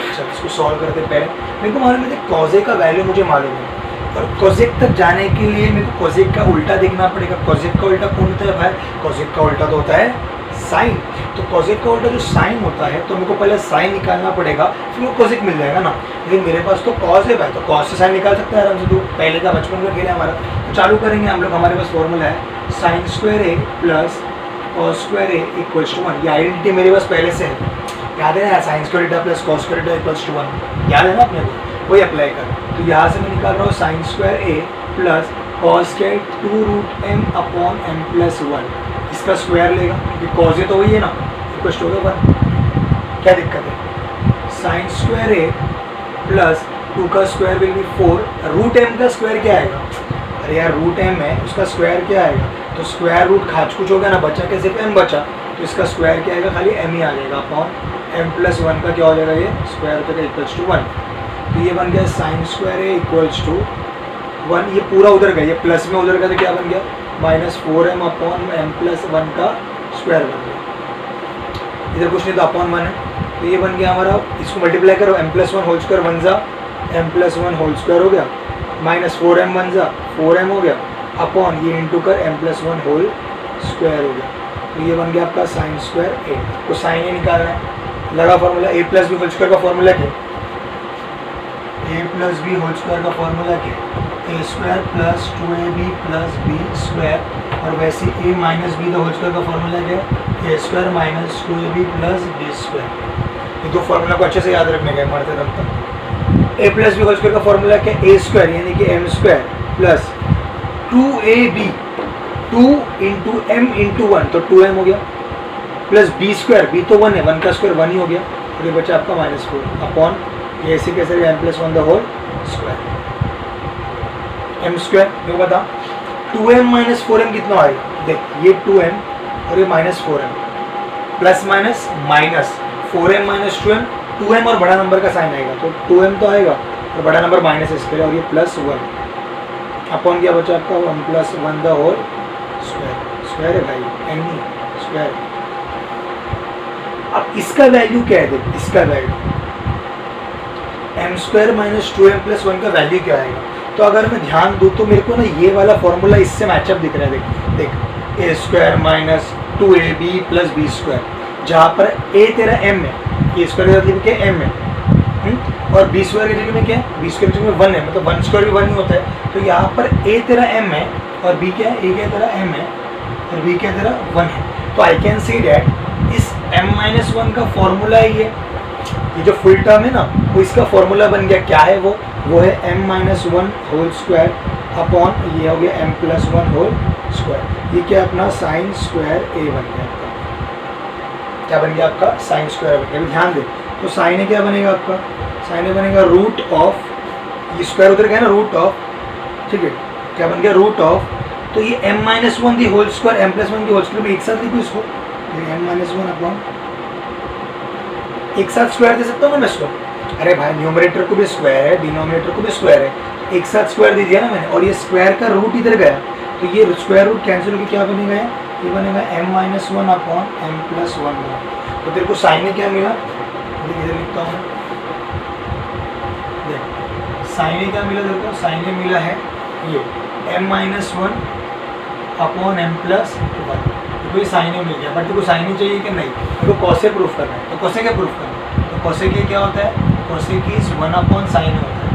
अच्छा इसको सॉल्व करते पहले मेरे को मालूम है कॉजेक का वैल्यू मुझे मालूम है, और कोसेक तक जाने के लिए मेरे को कोसेक का उल्टा देखना पड़ेगा। कोसेक का उल्टा कौन होता है भाई, कोसेक का उल्टा तो होता है साइन। तो कोसेक का उल्टा जो साइन होता है तो मेरे को पहले साइन निकालना पड़ेगा, फिर वो कोसेक मिल जाएगा ना। लेकिन मेरे पास तो कॉस है भाई, तो कॉस से साइन निकाल सकते हैं आराम से, तो पहले का बचपन का खेल है हमारा। तो चालू करेंगे हम लोग, हमारे पास फॉर्मूला है sine square A plus cos square A equals to 1। ये आइडेंटिटी मेरे पास पहले से है, याद है ना, sine square theta plus cos square theta equals to 1, याद है ना अपने को, वही अप्लाई कर। तो यहाँ से मैं निकाल रहा हूँ साइन स्क्वायर ए plus cos square 2√m upon m plus 1, इसका स्क्वायर लेगा क्योंकि कॉस ए तो वही है ना, इक्वल्स टू होगा 1। क्या दिक्कत है, साइन स्क्वायर ए प्लस 2 का स्क्वायर विल बी 4, √m का स्क्वायर क्या आएगा, अरे यार √m है उसका स्क्वायर क्या आएगा, तो स्क्वायर रूट खाच कुछ हो गया ना, बचा क्या, सिर्फ m बचा, तो इसका स्क्वायर क्या आएगा, खाली m ही आ जाएगा अपॉन m प्लस 1 का क्या हो जाएगा, ये स्क्वायर हो जाएगा इक्वल्स टू 1। तो ये बन गया sine square A equals to 1, ये पूरा उधर गया, ये प्लस में उधर गया तो क्या बन गया, -4m अपॉन m प्लस 1 का स्क्वायर बन गया। इधर कुछ नहीं तो अपॉन 1 है, तो ये बन गया हमारा, इसको मल्टीप्लाई करो, m प्लस 1 होल स्क्वायर 1 जा m प्लस 1 होल स्क्वायर हो गया, -4m 1 जा 4m हो गया, अपॉन ये इंटू कर m प्लस 1 होल स्क्वायर हो गया। तो ये बन गया आपका साइन स्क्वायर ए। तो साइन ए निकालना है, लगा formula a plus B whole square का फॉर्मूला क्या, a plus B whole square का फॉर्मूला क्या, a square plus 2ab plus B square, और वैसे a minus B whole square का फॉर्मूला क्या, a square minus 2ab plus B square. ये दो फॉर्मूला को अच्छे से याद रखने का है मरते दम तक। a plus B whole square का फॉर्मूला क्या, a स्क्वायर यानी कि m square plus 2ab 2 into m into 1 तो 2m हो गया, प्लस b स्क्वायर, b तो 1 है, 1 का स्क्वायर 1 ही हो गया, और ये बचा आपका -4 अपॉन ये ऐसे कैसे m plus 1 the whole square, m square जो बता 2m माइनस 4m कितना आएगा, देख ये 2m और ये -4m plus minus minus 4m minus 2m, 2m और बड़ा नंबर का साइन आएगा तो 2m तो आएगा और बड़ा नंबर माइनस इसके, और ये +1 अपॉन क्या बचा आपका 1 plus 1 the whole square, square है भाई n स्क्वायर। अब इसका वैल्यू क्या है, देख इसका value m square minus 2m plus 1 का वैल्यू क्या आएगा। तो अगर मैं ध्यान दूँ तो मेरे को ना ये वाला फॉर्मूला इससे मैचअप दिख रहा है, देख देख a square minus 2ab plus B square, जहाँ पर a तेरा m है, a स्क्वायर का मतलब क्या m है, और b स्क्वायर की जगह में क्या है, b स्क्वायर की जगह में 1 है, मतलब 1 स्क्वायर भी 1 ही होता है। तो यहाँ पर a तेरा m है और b क्या है, a क्या तेरा m है और b क्या तेरा 1 है। तो आई कैन सी डैट इस m-1 का फॉर्मूला ही है, ये जो फुल टर्म है ना वो इसका फॉर्मूला बन गया, क्या है वो है m-1 होल स्क्वायर अपॉन ये हो गया m प्लस 1 होल स्क्वायर। ये क्या अपना साइन स्क्वायर a बन गया आपका, क्या बन गया आपका साइन स्क्वायर बन गया। ध्यान दे, तो साइन ए क्या बनेगा आपका, साइन ए बनेगा रूट ऑफ, ये स्क्वायर उधर गया ना रूट ऑफ, ठीक है, क्या बन गया रूट ऑफ, तो ये m-1 the whole square m plus 1 की होल स्क्वायर में एक साथ लिखो इसको, m-1 अपॉन एक साथ स्क्वायर दे सकता हूँ ना मैं इसको, अरे भाई न्यूमरेटर को भी स्क्वायर है डिनोमिनेटर को भी स्क्वायर है, एक साथ स्क्वायर दे दिया ना मैंने, और ये स्क्वायर का रूट इधर गया तो ये स्क्वायर रूट कैंसिल होकर क्या बनेगा, ये बनेगा m-1 अपॉन m प्लस 1। तो तेरे को साइन में क्या मिला, इधर लिखता हूँ देख, साइन में क्या मिला तेरे को, साइन में मिला है ये m-1 अपॉन m प्लस 1, तो ये साइन में मिल गया। बट तेरे को साइन ही चाहिए कि नहीं, तेरे को कॉसे प्रूफ करना है, तो कॉसे क्या प्रूफ करना है, तो कॉसे के क्या होता है, कॉसे की 1 अपॉन साइन होता है,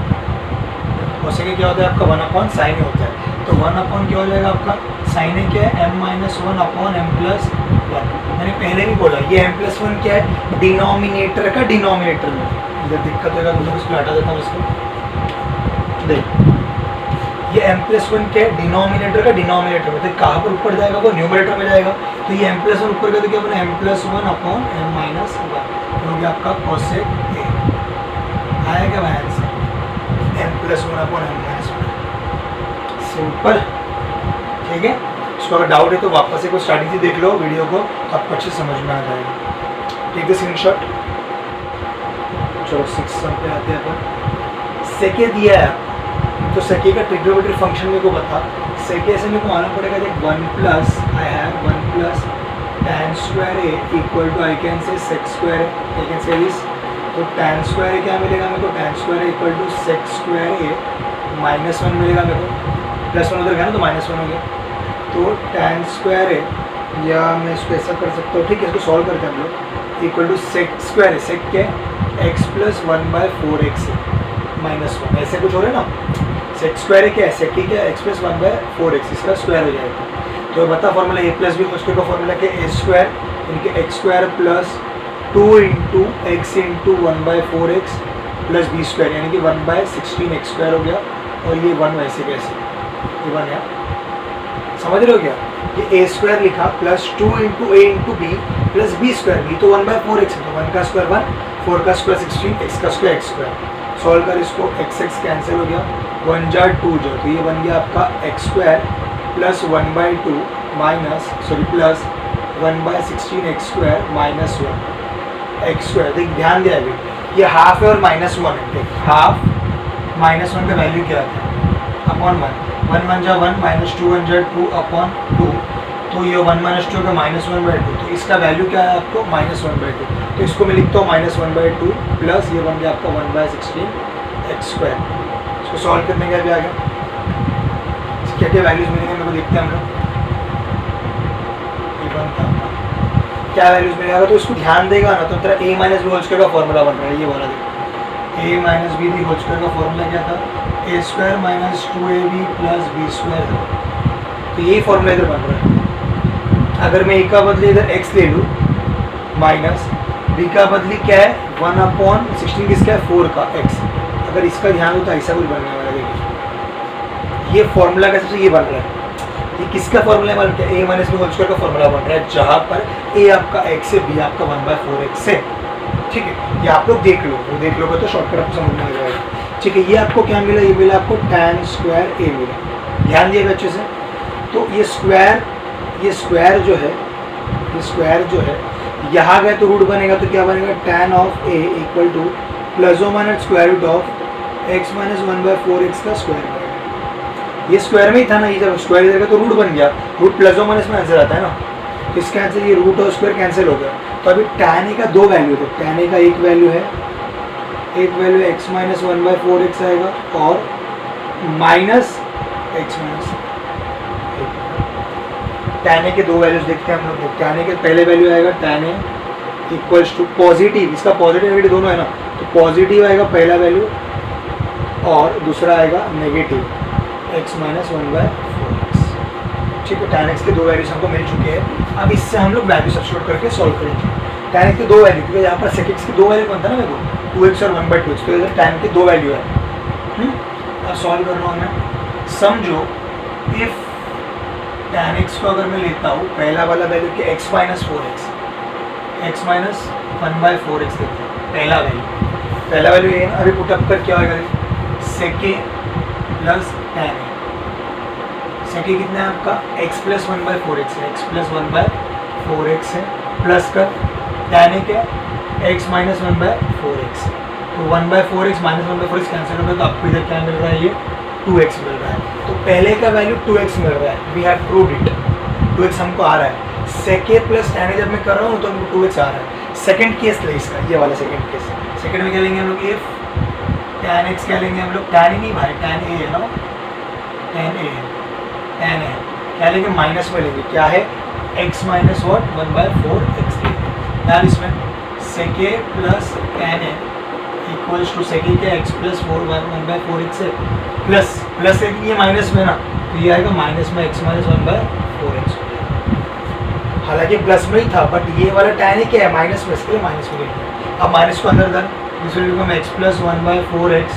कॉसे के क्या होता है आपका 1 अपॉन साइन होता है, तो 1 अपॉन क्या हो जाएगा आपका साइन है क्या है m-1 अपॉन m प्लस 1। मैंने पहले भी बोला ये m प्लस 1 क्या है, डिनोमिनेटर का डिनोमिनेटर में, इधर दिक्कत होगा तो इसको हटा देता हूँ इसको, देख ये m प्लस 1 क्या है, डिनोमिनेटर का डिनोमिनेटर में, तो कहाँ पर ऊपर जाएगा वो न्यूमरेटर में जाएगा, तो ये m प्लस 1 ऊपर गया तो क्या बना m+1 अपॉन m-1 हो गया आपका कॉसेक a। आया क्या भाई answer m+1 upon m-1, simple, ठीक है। इसको अगर डाउट है तो वापस से कोई स्टार्टिंग से देख लो वीडियो को, आपको अच्छे समझ में आ जाएगा। Take the screenshot. चलो 6 सम पे आते हैं अपन। सेके दिया है तो सेके का ट्रिग्नोमेट्री फंक्शन मेरे को बता। सेके से मेरे को मालूम पड़ेगा देख 1 plus I have 1 plus tan square A equal to I can say sec square A, I can say this. तो tan स्क्वायर ए क्या मिलेगा मेरे को, tan square A equal to sec square A -1 मिलेगा मेरे को, +1 उधर गया ना तो -1 हो गया। तो tan स्क्वायर ए, या मैं इसको ऐसा कर सकता हूँ, ठीक है, इसको सॉल्व करते हैं हम लोग, इक्वल टू सेक स्क्वायर है, सेक क्या है x प्लस 1/4x -1, ऐसे कुछ हो रहा है ना। सेक स्क्वायर है क्या है, सेक क्या है x प्लस 1/4x, इसका स्क्वायर हो जाएगा। तो बता फॉर्मूला a प्लस बी उसके का फॉर्मूला क्या a स्क्वायर इनके x square plus 2 into X into 1/4x plus B square, यानी कि 1/16x स्क्वायर हो गया। और ये 1 वैसे कैसे, ये 1 है, समझ रहे हो क्या। ये a स्क्वायर लिखा plus 2 into a into B plus B square, B तो 1/4x है तो 1 का स्क्वायर 1, 4 का स्क्वायर 16, x का स्क्वायर x स्क्वायर। सॉल्व कर इसको, x कैंसिल हो गया, 1 जार 2 जार, तो ये बन गया आपका x square plus 1/2 minus plus 1/16x square -1 x square. देख ध्यान दिया अभी, ये हाफ है और -1 है। देख हाफ -1 का वैल्यू क्या आता है, अपॉन 1, 1 1 जा 1 -2 1 जा 2 अपॉन 2, तो ये 1 -2 का -1/2, तो इसका वैल्यू क्या है आपको -1/2। तो इसको मैं लिखता हूँ -1/2 प्लस ये बन गया आपका 1/16x स्क्वायर। इसको सॉल्व करने का भी आ गया, क्या क्या वैल्यूज मिलेंगे मेरे को देखते हैं हम लोग। क्या वैल्यूज मिलेगा तो इसको ध्यान देगा ना, तो तेरा a minus B whole square का फॉर्मूला बन रहा है, ये वाला देखो। a minus B the whole square का फॉर्मूला क्या था, a square minus 2ab plus B square था। तो यही फॉर्मूला इधर बन रहा है। अगर मैं a का बदले इधर x ले लूँ माइनस b का बदली क्या है 1/16 किसका है 4 का x, अगर इसका ध्यान हो तो ऐसा कुछ बनने वाला है। देखिए ये फॉर्मूला का सबसे ये बन रहा है, ये किसका फॉर्मूला बन रहा है, a minus B whole square का फॉर्मूला बन रहा है, जहाँ पर a आपका x है, b आपका 1/4x है। ठीक है, ये आप लोग देख लो, वो देख लोगे तो शॉर्टकट आपको समझ में आ जाएगा। ठीक है, ये आपको क्या मिला, ये मिला आपको tan स्क्वायर a मिला, ध्यान दिएगा अच्छे से। तो ये स्क्वायर जो है यहाँ गए तो रूट बनेगा, तो क्या बनेगा tan of a equal to plus or minus square root of x minus 1/4x का स्क्वायर बनेगा। ये स्क्वायर में ही था ना, ये जब स्क्वायर इधर का तो रूट बन गया, रूट प्लस ओ माइनस में आंसर आता है ना, तो इसका आंसर ये रूट और स्क्वायर कैंसिल हो गया। तो अभी tan a का 2 वैल्यू थे, tan a का एक वैल्यू है x माइनस 1/4x आएगा और minus x minus. tan a के 2 वैल्यूज देखते हैं हम लोग। tan a के पहले वैल्यू आएगा tan a equals to positive, इसका पॉजिटिव नेगेटिव दोनों है ना, तो पॉजिटिव आएगा पहला वैल्यू और दूसरा आएगा नेगेटिव x माइनस 1/4x। ठीक है, tan x के 2 वैल्यूज हमको मिल चुके हैं। अब इससे हम लोग वैल्यू सब्स्टिट्यूट करके सॉल्व करेंगे। tan x के 2 वैल्यू, क्योंकि यहाँ पर sec x के 2 वैल्यू बनता है ना मेरे को, 2x और 1/2x, तो इधर tan के 2 वैल्यू है। अब सॉल्व कर रहा हूँ मैं। समझो इफ tan x को अगर मैं लेता हूँ पहला वाला वैल्यू कि x minus 4x, x minus 1/4x देते हैं पहला वैल्यू ये ना। अभी पुटअप कर क्या होगा, sec a plus tan a, sec a कितना है आपका x प्लस 1/4x है, x प्लस 1/4x है, प्लस कर tan a क्या x माइनस 1/4x, तो 1/4x माइनस 1/4x कैंसिल होगा, तो आपको इधर क्या मिल रहा है, ये 2x मिल रहा है। तो पहले का वैल्यू 2x मिल रहा है, we have proved it, 2x हमको आ रहा है। sec a plus tan a जब मैं कर रहा हूँ तो हमको 2x आ रहा है। सेकेंड केस ले इसका, ये वाला सेकेंड केस। सेकेंड में क्या लेंगे हम लोग, इफ tan x क्या लेंगे हम लोग, tan नहीं भाई, tan a है ना, tan a क्या लेंगे, माइनस में लेंगे, क्या है x माइनस 1/4x लेंगे। यार इसमें sec a plus tan a equals to sec a के x प्लस 1/4x है, प्लस है कि ये माइनस में ना, तो ये आएगा माइनस में x माइनस 1/4x। हालांकि प्लस में ही था, बट ये वाला tan a क्या है, माइनस में, इसके लिए माइनस में लेंगे। अब माइनस को अंदर कर, this will become x plus 1/4x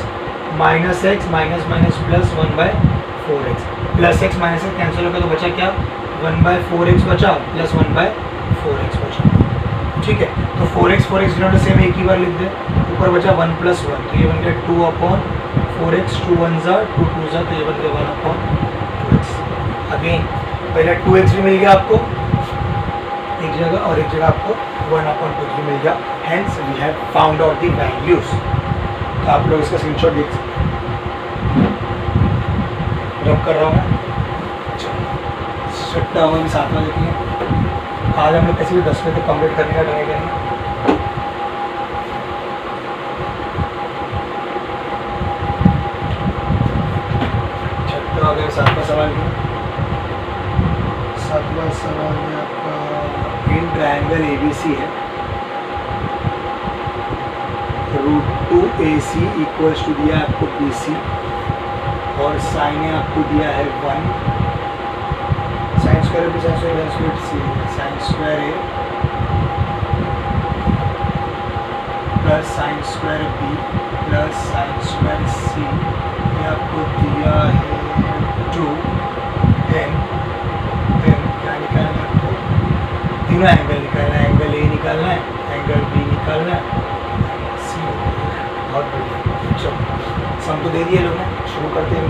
minus x minus minus plus 1/4x, plus x minus x cancel होगा तो बचा क्या, 1/4x बचा प्लस 1/4x बचा। ठीक है, तो 4x डिनोमिनेटर सेम एक ही बार लिख दे, ऊपर बचा 1 + 1, तो ये बन गया 2/4x, 2 1 ज़ा 2 2 ज़ा, तो ये बन गया 1/2x। अगेन पहले 2x भी मिल गया आपको एक जगह और एक जगह आपको 1/2 भी मिल गया। Hence we have found out the values. तो आप लोग इसका स्क्रीनशॉट देख सकते हैं। रब कर रहा हूँ मैं, छठा हुआ भी 7वां देखेंगे। आज हम लोग कैसे भी 10 तक कंप्लीट करने का ट्राई करेंगे। छठा हो गया 7वां सवाल भी। 7वां सवाल में आपका इन ट्रायंगल ABC है, √2AC इक्वल्स टू दिया है आपको BC और साइन ए आपको दिया है 1। साइन स्क्वायर भी sine square C sine square ए plus sine square B plus sine square C, ये आपको दिया है 2। देन क्या निकालना है आपको? तीनों एंगल निकालना है। एंगल ए निकालना है, एंगल बी निकालना है, सी। बहुत बढ़िया। चलो सम तो दे दिए लोग ने, शुरू करते हैं।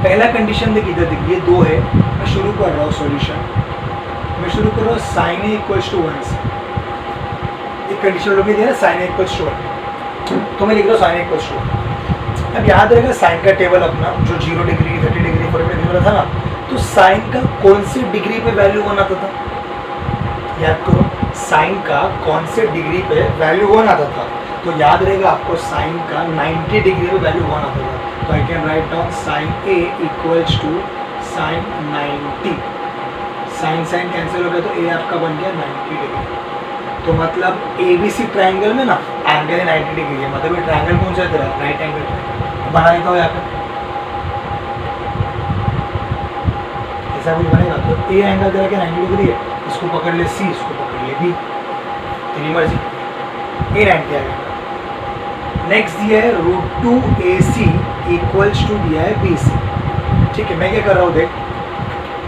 पहला कंडीशन देख, इधर देख, ये 2 है। मैं शुरू कर रहा हूँ सॉल्यूशन। मैं शुरू कर रहा हूँ साइन ए इक्वल्स टू 1 से। एक कंडीशन लोग ने दिया ना साइन ए इक्वल्स टू 1, तो मैं लिख रहा हूँ साइन ए इक्वल्स टू 1। अब याद रहेगा साइन का टेबल अपना जो 0 डिग्री 30 डिग्री 45 डिग्री वाला था ना, तो साइन का कौन से डिग्री पे वैल्यू 1 आता था? याद करो, साइन का कौन से डिग्री पे वैल्यू 1 आता था? तो याद रहेगा आपको साइन का 90 डिग्री पे वैल्यू 1 आता था। तो I can write down sine A equals to sine 90। Sine sine cancel हो गया तो ए आपका बन गया 90 डिग्री। तो मतलब ABC ट्रायंगल में ना एंगल 90 डिग्री है। मतलब ये ट्रायंगल कौन सा है तेरा? Right angle. बना देता हूँ यहाँ पे, ऐसा कुछ बनेगा। तो ए एंगल तेरा क्या 90 डिग्री है, इसको पकड़ ले C, इसको पकड़ ले B, तेरी मर्जी। ए 90 आ गया। नेक्स्ट दिया है √2AC इक्वल्स टू दिया है BC। ठीक है, मैं क्या कर रहा हूँ देख,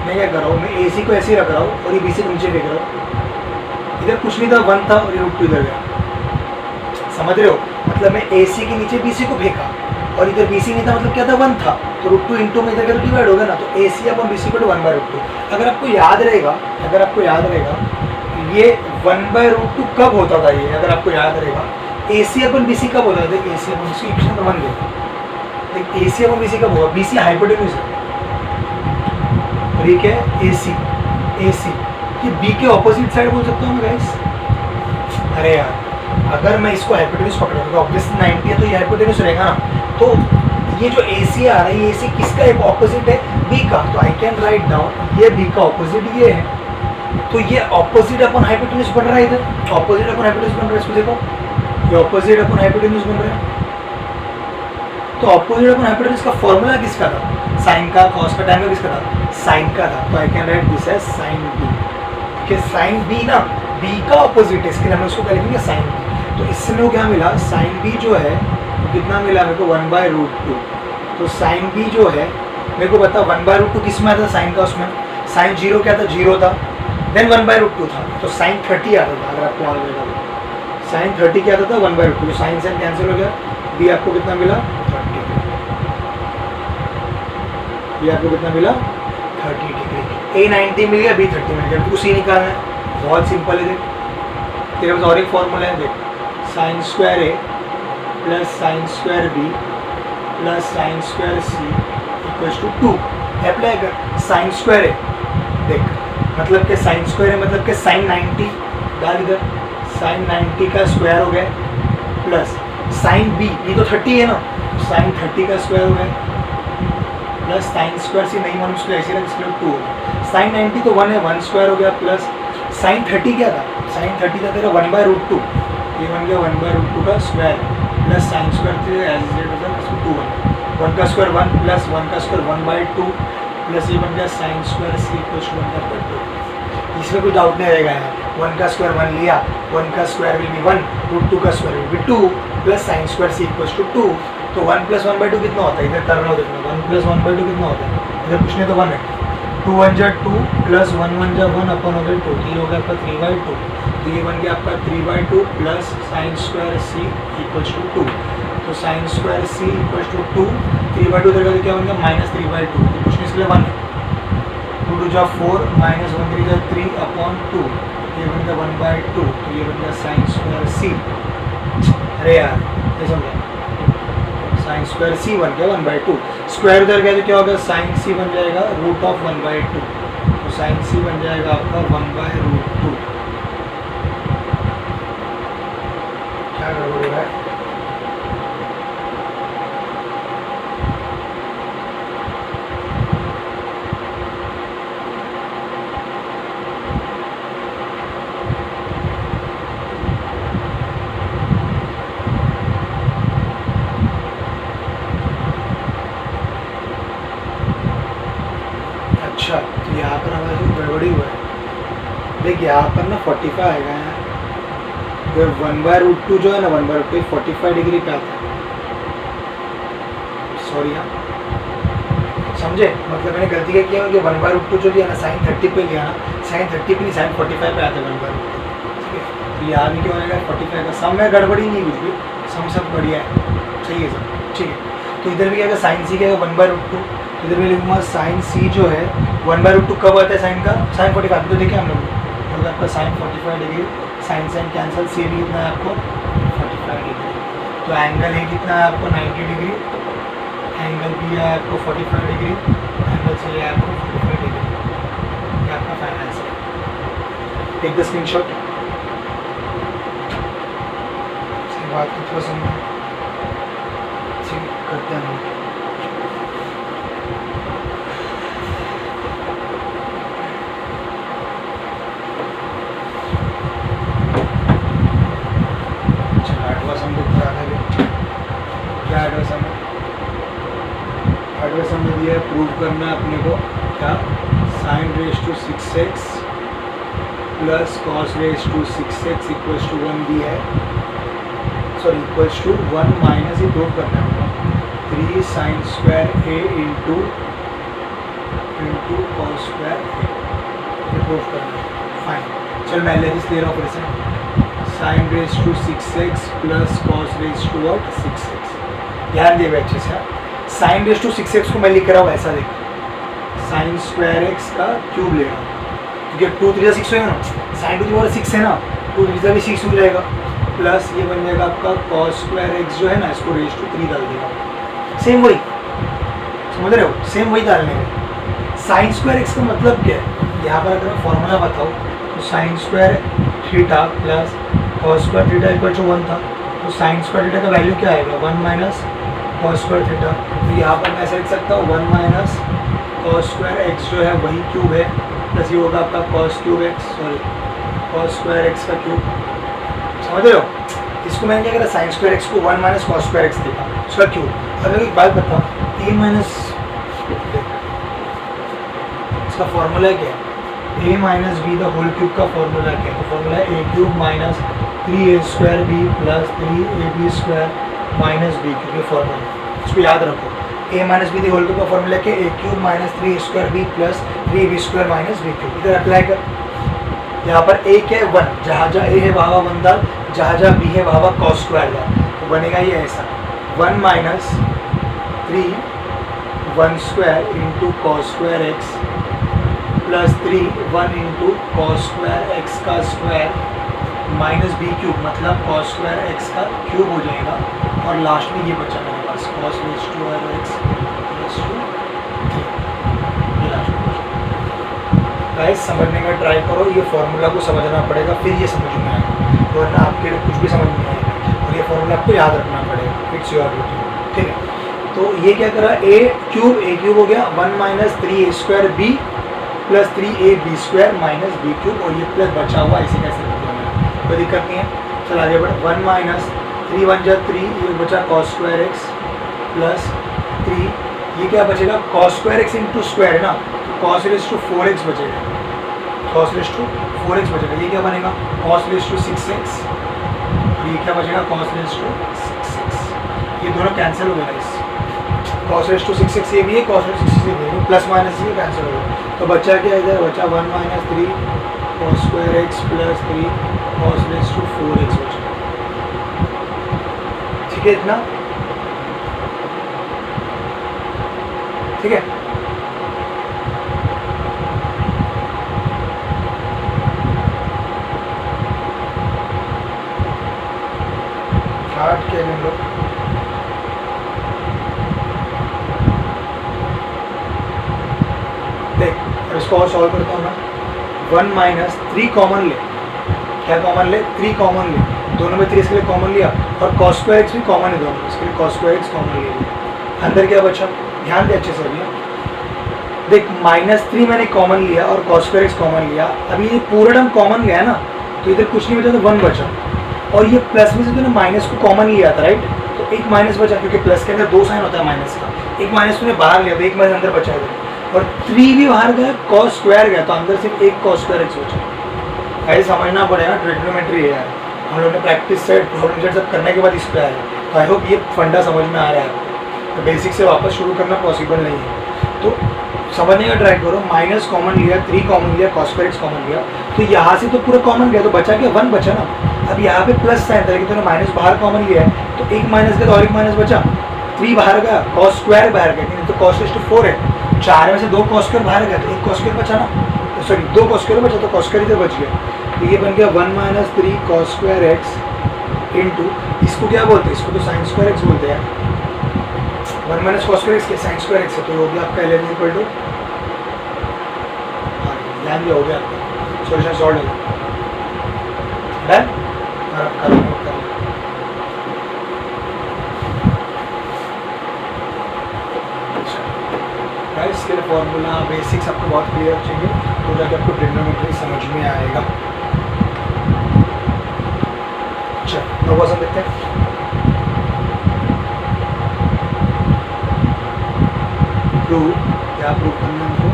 मैं क्या कर रहा हूँ, मैं AC को ऐसे ही रख रहा हूँ और ये BC को नीचे फेंक रहा हूँ। इधर कुछ नहीं था, 1 था और ये √2 इधर गया। समझ रहे हो? मतलब मैं AC के नीचे BC को फेंका और इधर BC नहीं था, मतलब क्या था 1 था, तो √2 इंटू में इधर डिवाइड होगा ना, तो AC अपन BC को 1/√2। अगर आपको याद रहेगा, ये 1/√2 कब होता था? ये अगर आपको याद रहेगा, AC अपन BC कब होता था? देख AC अपन BC इक्वेशन नंबर 1 देख, AC अपन BC कब होगा? BC हाइपोटेन्यूज है, ठीक है। AC ये B के ऑपोजिट साइड बोल सकता हूँ मैं गाइस। अरे यार, अगर मैं इसको हाइपोटेन्यूज पकड़ूंगा तो ऑब्वियसली 90 है, तो ये हाइपोटेन्यूज रहेगा ना। तो ये जो AC आ रहा है, ये AC किसका एक ऑपोजिट है? B का। तो आई कैन राइट डाउन ये B का ऑपोजिट ये है, तो ये ऑपोजिट अपन हाइपोटेन्यूज बन रहा है। इधर ऑपोजिट अपन हाइपोटेन्यूज बन रहा है, इसको देखो, ये ऑपोजिट अपन हाइपोटेन्यूज बन रहा है। तो ऑपोजिट अपन हाइपोटेन्यूज का फॉर्मूला किसका था? साइन का, कॉस का, टाइम का किसका था? साइन का था। तो I can write this as sine B। कि साइन B ना B का ऑपोजिट है, इसके लिए हम उसको क्या लिखेंगे? Sine B। तो इससे मेरे को क्या मिला? साइन B जो है कितना मिला मेरे को? 1/√2। तो साइन B जो है मेरे को बता 1/√2 किस में आता था? साइन का उसमें साइन 0 क्या था? 0 था, देन 1/√2 था, तो साइन 30 आता था। अगर आपको याद रहेगा साइन 30 क्या आता था? 1/√2। साइन साइन कैंसिल हो गया, B आपको कितना मिला? 30। B आपको कितना मिला? 30 डिग्री। A 90 मिल गया, B 30 मिल गया। तो C निकालना है, बहुत सिंपल है। देख तेरे पास और एक फॉर्मूला है, देख, sine square A plus sine square B plus sine square C equals to 2। Apply कर साइन स्क्वायर A, देख मतलब कि साइन स्क्वायर है, मतलब कि साइन 90 डाल इधर, साइन 90 का स्क्वायर हो गया प्लस साइन B, ये तो 30 है ना, साइन 30 का स्क्वायर हो गया प्लस साइन स्क्वायर से नहीं मालूम, इसको ऐसे रख, इसलिए 2 होगा। साइन 90 तो 1 है, 1 स्क्वायर हो गया प्लस साइन 30 क्या था? साइन 30 था तेरा 1/√2, ये बन गया 1/√2 का स्क्वायर प्लस साइन स्क्वायर थे एज इट होता है, इसको 2 1 का स्क्वायर 1 प्लस 1 का स्क्वायर 1/2 प्लस ये बन गया sine square C equals to 1/2। इसमें कोई डाउट नहीं रहेगा यार, 1 का स्क्वायर 1 लिया, 1 का स्क्वायर विल बी 1, √2 का square will be 2 plus sine square C equals to 2। तो 1 + 1/2 कितना होता है? इधर कर रहा हूँ देखना, 1 + 1/2 कितना होता है? इधर कुछ नहीं तो 1 है, 2 1 जा 2 प्लस 1 1 जा 1 अपन हो गया 2, ये हो गया आपका 3/2। तो ये बन गया आपका 3/2 plus sine square C equals to 2। तो sine square C equals to 2, 3/2 इधर का क्या बन गया? -3/2। तो कुछ नहीं, इसलिए 1 है, 2 टू जा 4 माइनस 1 3 जा 3 अपॉन 2, ये बन गया 1/2, तो ये बन गया साइन स्क्वायर सी। अरे यार ये समझा, साइन स्क्वायर सी बन गया 1/2, स्क्वायर उधर गया तो क्या होगा, साइन सी बन जाएगा रूट ऑफ 1/2, तो साइन सी बन जाएगा आपका 1/√2। क्या गड़बड़ हो रहा है? अच्छा, तो यहाँ पर हमारा जो गड़बड़ी हुआ है, देख यहाँ पर ना 45 आएगा यहाँ, तो 1/√2 जो है ना 1/√2 45 डिग्री पे आता है। सॉरी हाँ, समझे, मतलब मैंने गलती क्या किया कि 1/√2 जो लिया ना साइन 30 पे लिया ना, साइन 30 पे नहीं साइन 45 पे आते हैं 1/√2, ठीक है। तो यहाँ भी क्या हो जाएगा 45 का, सम में गड़बड़ी नहीं कुछ भी, सम सब बढ़िया है, सही है सब, ठीक है। तो इधर भी क्या है साइन सी क्या है 1/√2, इधर मैं लिखूंगा साइन सी जो है 1/√2 कब आता है साइन का, साइन 45, तो देखिए हम लोग अगर आपका sine 45 degree, sine sine cancel, C भी कितना है आपको 45 डिग्री, तो एंगल ए कितना है आपको 90 डिग्री, एंगल बी है आपको 45 डिग्री, एंगल सी है आपको 45 डिग्री, ये आपका फाइनल आंसर है। Take the screenshot. इसके बाद कुछ पसंद करते हैं हम। आठवां में दिया है प्रूव करना है अपने को, क्या sine raise to 6x plus cos raise to 6x equals to 1 दिया है, सॉरी इक्वल्स टू 1 माइनस ही प्रूव करना है 3 sine square a into cos square a, ये प्रूव करना है। फाइन, चल मैं लेजिस ले रहा हूँ फिर से, sine raise to 6x plus cos raise to 6x, ध्यान दिए अच्छे से। साइन रेज टू 6x को मैं लिख रहा हूँ ऐसा, देख साइन स्क्वायर x का क्यूब ले रहा हूँ, क्योंकि 2 3 6 होगा ना, साइन 2 6 है ना, 2 3 भी 6 हो जाएगा, प्लस ये बन जाएगा आपका कॉस स्क्वायर x जो है ना, इसको रेज टू 3 डाल देगा, सेम वही, समझ रहे हो, सेम वही डालने में। साइन स्क्वायर x का मतलब क्या है, यहाँ पर अगर मैं फॉर्मूला बताऊँ तो sine square theta plus cos square theta equal to 1 था, तो साइन स्क्वायर थीटा का वैल्यू क्या आएगा 1 माइनस कॉस स्क्वायर थीटा, तो यहाँ पर मैं ऐसा लिख सकता हूँ 1 माइनस कॉस स्क्वायर एक्स जो है वही क्यूब है, प्लस ये होगा आपका cos cube x, sorry cos square x का क्यूब, समझ रहे हो। इसको मैंने क्या करा, साइन स्क्वायर एक्स को 1 माइनस कॉस स्क्वायर एक्स देखा, उसका क्यूब। अब एक बात बताओ, a माइनस, इसका फॉर्मूला क्या है, a minus B the whole cube का फॉर्मूला क्या है, तो फॉर्मूला है a cube minus 3a square B plus 3ab square minus B cube, ये फॉर्मूला, इसको याद रखो। a minus B the whole cube का फॉर्मूला क्या है, a cube minus 3a square B plus 3ab square minus B cube. इधर apply कर, यहाँ पर a क्या है 1, जहाँ जहाँ a है वहाँ वन डाल, जहाँ जहाँ b है वहाँ कॉस स्क्वायर डाल, तो बनेगा ये ऐसा 1 minus 3 1 square into cos square x plus 3 1 into cos square x का स्क्वायर माइनस बी क्यूब, मतलब कॉस स्क्वायर एक्स का क्यूब हो जाएगा, और लास्ट में ये बचा मेरे पास cos raise to x plus 2 ये लास्ट में। गाइस समझने का ट्राई करो, ये फॉर्मूला को समझना पड़ेगा फिर ये समझ में आएगा, वरना आपके लिए कुछ भी समझ नहीं आएगा, और ये फॉर्मूला आपको याद रखना पड़ेगा, इट्स योर ड्यूटी, ठीक है। तो ये क्या करा, a क्यूब हो गया 1 minus 3a square b plus 3ab square minus B cube, और ये प्लस बचा हुआ इसी का सिर्फ कोई दिक्कत नहीं है। चल आगे बढ़, 1 माइनस 3 1 जा 3, ये बचा कॉस स्क्वायर एक्स प्लस 3, ये क्या बचेगा cos square x into square है ना, तो कॉस रेज टू 4x बचेगा, कॉस रेज टू 4x बचेगा, ये क्या बनेगा कॉस रेज टू 6x, और ये क्या बचेगा कॉस रेज टू 6x, ये दोनों कैंसिल हो गया, इस कॉस रेज टू 6x ये भी है, कॉस रेज 6x ये भी है, प्लस माइनस ये कैंसिल हो गया, तो बचा क्या इधर बचा 1 minus 3 cos square x plus 3 cos raise to 4x बचा, ठीक है इतना, ठीक है। स्टार्ट किया हम लोग। देख अब इसको और सॉल्व करता हूँ मैं। 1 माइनस 3 कॉमन ले, क्या कॉमन ले? 3 कॉमन ले, दोनों में 3 इसके लिए कॉमन लिया, और cos स्क्वायर एक्स भी कॉमन है दोनों में, इसके लिए cos स्क्वायर एक्स कॉमन ले लिया। अंदर क्या बचा? ध्यान दे अच्छे से अभी। देख -3 मैंने कॉमन लिया और cos स्क्वायर एक्स कॉमन लिया। अभी ये पूरा टर्म कॉमन गया ना, तो इधर कुछ नहीं बचा, तो 1 बचा। और ये प्लस में से तूने माइनस को कॉमन लिया था, राइट? तो एक माइनस बचा, क्योंकि प्लस के अंदर 2 साइन होता है माइनस का। एक माइनस तूने बाहर लिया, तो एक माइनस अंदर बचा है, और 3 भी बाहर गया, cos स्क्वायर गया, तो अंदर सिर्फ एक cos स्क्वायर एक्स बचा। ऐसे समझना पड़ेगा, ट्रिग्नोमेट्री है यार। हम लोग ने प्रैक्टिस सेट, प्रॉब्लम सेट सब करने के बाद इस पे आए, तो आई होप ये फंडा समझ में आ रहा है आपको। तो बेसिक से वापस शुरू करना पॉसिबल नहीं है, तो समझने का ट्राई करो। माइनस कॉमन लिया, 3 कॉमन लिया, cos स्क्वायर एक्स कॉमन लिया, तो यहाँ से तो पूरा कॉमन गया, तो बचा क्या? 1 बचा ना। अब यहाँ पे प्लस साइन था, लेकिन तूने माइनस बाहर कॉमन लिया है, तो एक माइनस गया तो और एक माइनस बचा। 3 बाहर गया, cos स्क्वायर बाहर गया, नहीं तो cos रेज़ टू 4 है, 4 में से 2 cos स्क्वायर बाहर गया, तो एक cos स्क्वायर बचा ना, सॉरी 2 cos स्क्वायर बचा, तो cos स्क्वायर इधर बच गया। तो ये बन गया 1 minus 3 cos square x into, इसको क्या बोलते हैं? इसको तो साइन स्क्वायर एक्स बोलते हैं। 1 माइनस cos स्क्वायर एक्स के साइन स्क्वायर एक्स है, तो हो गया आपका 11 इक्वल टू, ध्यान दिया, हो गया आपका सॉल्यूशन सॉल्व हो गया। डन? और आप करो नोट कर लो। गाइस इसके फॉर्मूला बेसिक्स आपको बहुत क्लियर चाहिए, तो जाके आपको ट्रिग्नोमेट्री समझ में आएगा। चल दो क्वेश्चन देखते हैं। प्रूव, क्या प्रूव करना है हमको?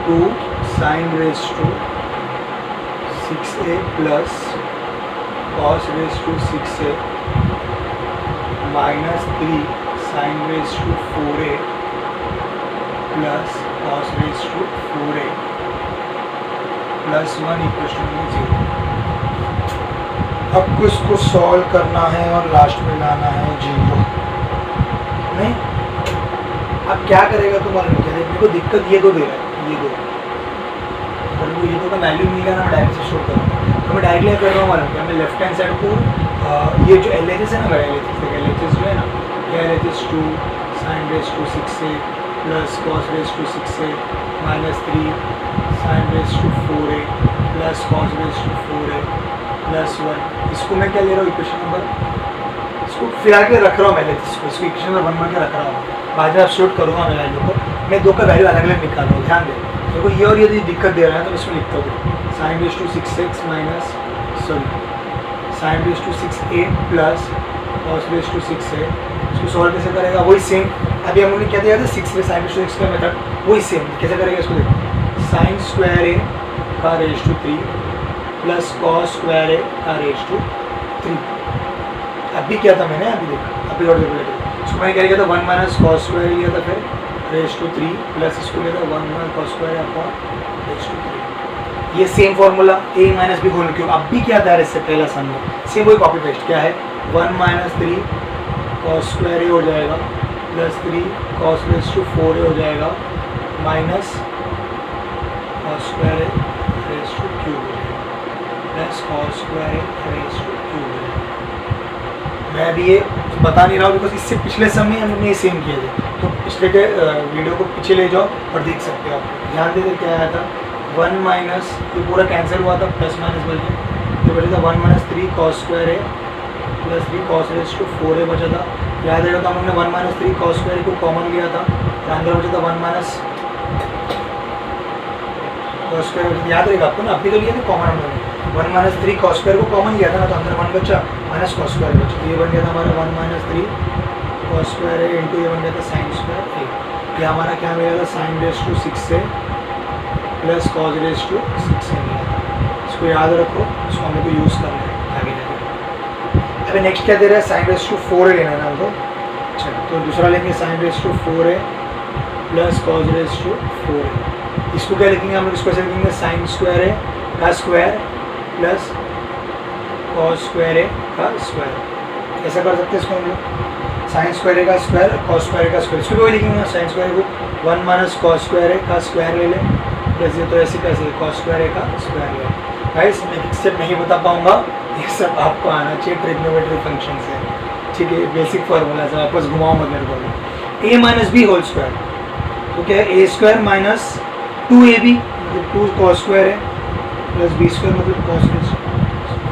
2 sin raise to 6a plus cos raise to 6a minus 3 sin raise to 4a plus cos raise to 4a plus 1 equal to 0। अब कुछ को सॉल्व करना है और लास्ट में लाना है 0। नहीं, अब क्या करेगा तो मालूम क्या? मेरे को दिक्कत ये दो दे रहा है, ये दो, अगर मुझे ये दो का वैल्यू मिल गया ना, मैं डायरेक्ट से शो करूँगा। तो मैं डायरेक्टली कर रहा हूँ मालूम क्या? मैं लेफ्ट हैंड साइड को ये जो LHS है ना, मेरा LHS जो है ना, ये LHS 2 sin raise to 6a plus cos raise to 6a minus 3 sin raise to 4a plus cos raise to 4a plus 1, इसको मैं क्या ले रहा हूँ? इक्वेशन नंबर, इसको फिलहाल के रख रहा हूँ, मैं इसको इक्वेशन नंबर 1 मान के रख रहा हूँ। बाद में आप शूट करूँगा मैं वैल्यू को, मैं 2 का वैल्यू अलग अलग निकाल रहा हूँ। ध्यान दे, मेरे को ये और ये दिक्कत दे रहा है, तो इसमें लिखता हूँ sin raise to 6x minus sin raise to 6a plus cos raise to 6a। इसको सॉल्व कैसे करेगा? वही सेम, अभी हम लोगों ने क्या दिया था? 6 sin रेज़ टू 6 का मेथड, वही सेम कैसे करेगा? इसको देखो, sin स्क्वायर a का raise to 3 plus cos square a का रेज़ टू 3। अभी क्या था मैंने? अभी देखा, अभी और देखो, इसको मैंने क्या लिया था? 1 माइनस cos स्क्वायर लिया था, फिर रेज़ टू 3 प्लस इसको लिया था 1 minus cos square upon raise to 3। ये same formula a minus B whole cube. अब भी क्या था इससे पहला सम में? सेम वही कॉपी पेस्ट। क्या है? 1 माइनस 3 cos स्क्वायर a हो जाएगा plus 3 cos raise to 4a हो जाएगा minus cos square a raise two cube हो जाएगा plus cos square a raise two cube हो जाएगा। मैं अभी ये बता नहीं रहा हूँ, बिकॉज इससे पिछले समय हमने ये सेम किया था, तो पिछले के वीडियो को पीछे ले जाओ और देख सकते हो आप। ध्यान दे क्या आया था? 1 माइनस, ये पूरा कैंसिल हुआ था, प्लस माइनस बच गया, तो बचा था 1 minus 3 cos square a plus 3 cos raise to 4a बचा था। याद रहेगा, तो हम लोगों ने 1 माइनस 3 cos स्क्वायर को कॉमन लिया था, और अंदर बचा था 1 माइनस cos स्क्वायर। याद रहेगा आपको ना? अभी तो लिया था कॉमन हम लोगों ने 1 माइनस 3 cos स्क्वायर को कॉमन लिया था ना, तो अंदर 1 बचा माइनस cos स्क्वायर बचा, तो ये बन गया था हमारा 1 minus 3 cos square a into ये बन गया था sin स्क्वायर a। ये हमारा क्या मिला था? sin raise to 6a plus cos raise to 6a मिला था। इसको याद रखो, इसको हम लोग को यूज़ करना है आगे जाकर। अभी नेक्स्ट क्या दे रहा है? sin रेज़ टू 4a लेना है ना हमको। चलो, तो दूसरा लेंगे sin raise to 4a plus cos raise to 4a। इसको क्या लिखेंगे हम लोग? इसको ऐसे लिखेंगे sin स्क्वायर a का square plus cos square a का स्क्वायर। ऐसा कर सकते हैं इसको हम लोग, sin स्क्वायर a का स्क्वायर, cos स्क्वायर a का स्क्वायर। इसको भी वही लिखेंगे, sin स्क्वायर को 1 माइनस cos स्क्वायर a का स्क्वायर ले लें, प्लस ये तो ऐसे कैसे cos स्क्वायर a का स्क्वायर ले लें। गाइस मैं एक स्टेप नहीं बता पाऊंगा, ये सब आपको आना चाहिए ट्रिग्नोमेट्री फंक्शन से, ठीक है, बेसिक फार्मूला से वापस घुमाओ मत मेरे को। ए माइनस बी होल स्क्वायर, तो क्या है ए स्क्वायर माइनस 2ab मतलब 2 कॉस स्क्वायर है प्लस बी स्क्वायर मतलब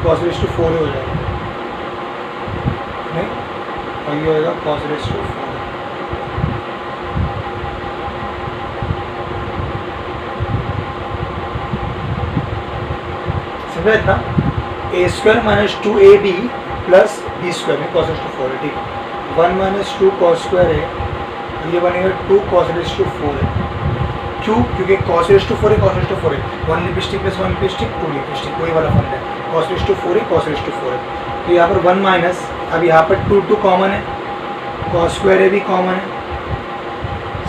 कॉस रेज टू 4 हो जाएगा, नहीं और ये होएगा कॉस रेज टू 4। समझा इतना? A square minus 2ab plus B square में कॉस रेज टू 4 है, ठीक है। 1 माइनस 2 कॉस स्क्वायर है, ये बनेगा 2 कॉस रेज टू 4 है। क्यों? क्योंकि कॉस रेज टू 4 है, कॉस रेज टू 4 है, 1 लिपस्टिक प्लस 1 लिपस्टिक 2 लिपस्टिक, वही वाला फंड है। कॉस रेज टू 4 है, कॉस रेज टू 4 है, तो यहाँ पर 1 माइनस, अब यहाँ पर 2 कॉमन है, कॉस स्क्वायर है भी कॉमन है,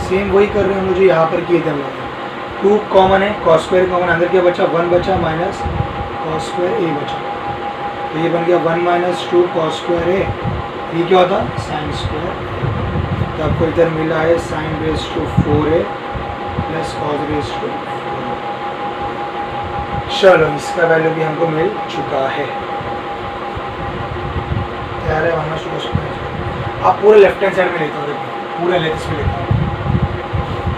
सेम वही कर रहे हैं हम लोग जो यहाँ पर किए थे हम लोग। 2 कॉमन है, कॉस स्क्वायर कॉमन, अंदर क्या बचा 1 बचा माइनस कॉस स्क्वायर ए बचा, तो ये बन गया 1 माइनस 2 कॉस स्क्वायर ए, ये क्या होता साइन स्क्वायर, तो आपको इधर मिला है sine raise to 4a plus cos raise to 4। चलो इसका वैल्यू भी हमको मिल चुका है, तैयार है वरना शुरू। आप पूरे लेफ्ट हैंड साइड में लेते हो, देखो पूरे एलएचएस में लेते हो।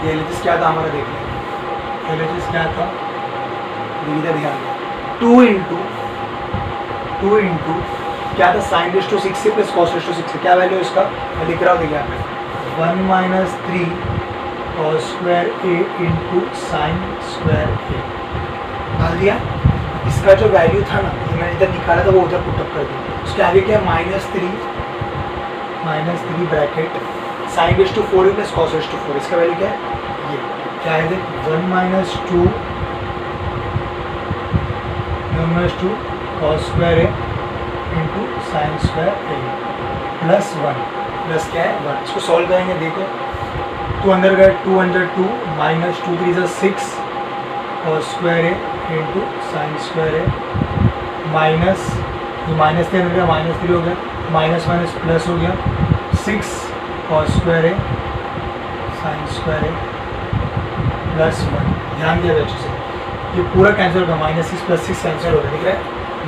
ये एलएचएस क्या था हमारा, देख लें एलएचएस क्या था, इधर ध्यान दो, 2 इंटू क्या था sine raise to 6 plus cos raise to 6, क्या वैल्यू है इसका मैं लिख रहा हूँ, देखिए आपने 1 माइनस 3 कॉस स्क्वायर ए इंटू साइन स्क्वायर ए डाल दिया। इसका जो वैल्यू था ना, ये मैंने इधर निकाला था वो उधर पुटअप कर दिया, उसके आगे क्या minus 3 bracket sine raise to 4 plus cos raise to 4, इसका वैल्यू क्या है, ये क्या है 1 माइनस 2 कॉस स्क्वायर ए इंटू साइन स्क्वायर ए प्लस 1 प्लस क्या है 1, इसको सॉल्व करेंगे, देखो 2 अंदर गए 2 अंदर 2 माइनस 2 3 = 6 कॉस स्क्वायर ए इंटू साइन स्क्वायर ए माइनस, ये माइनस 3 अंदर गया माइनस 3 हो गया, माइनस माइनस प्लस हो गया 6 कॉस स्क्वायर ए साइन स्क्वायर ए प्लस 1। ध्यान दिया अच्छे से, ये पूरा कैंसिल होगा, माइनस 6 प्लस 6 कैंसिल होगा, दिख रहा है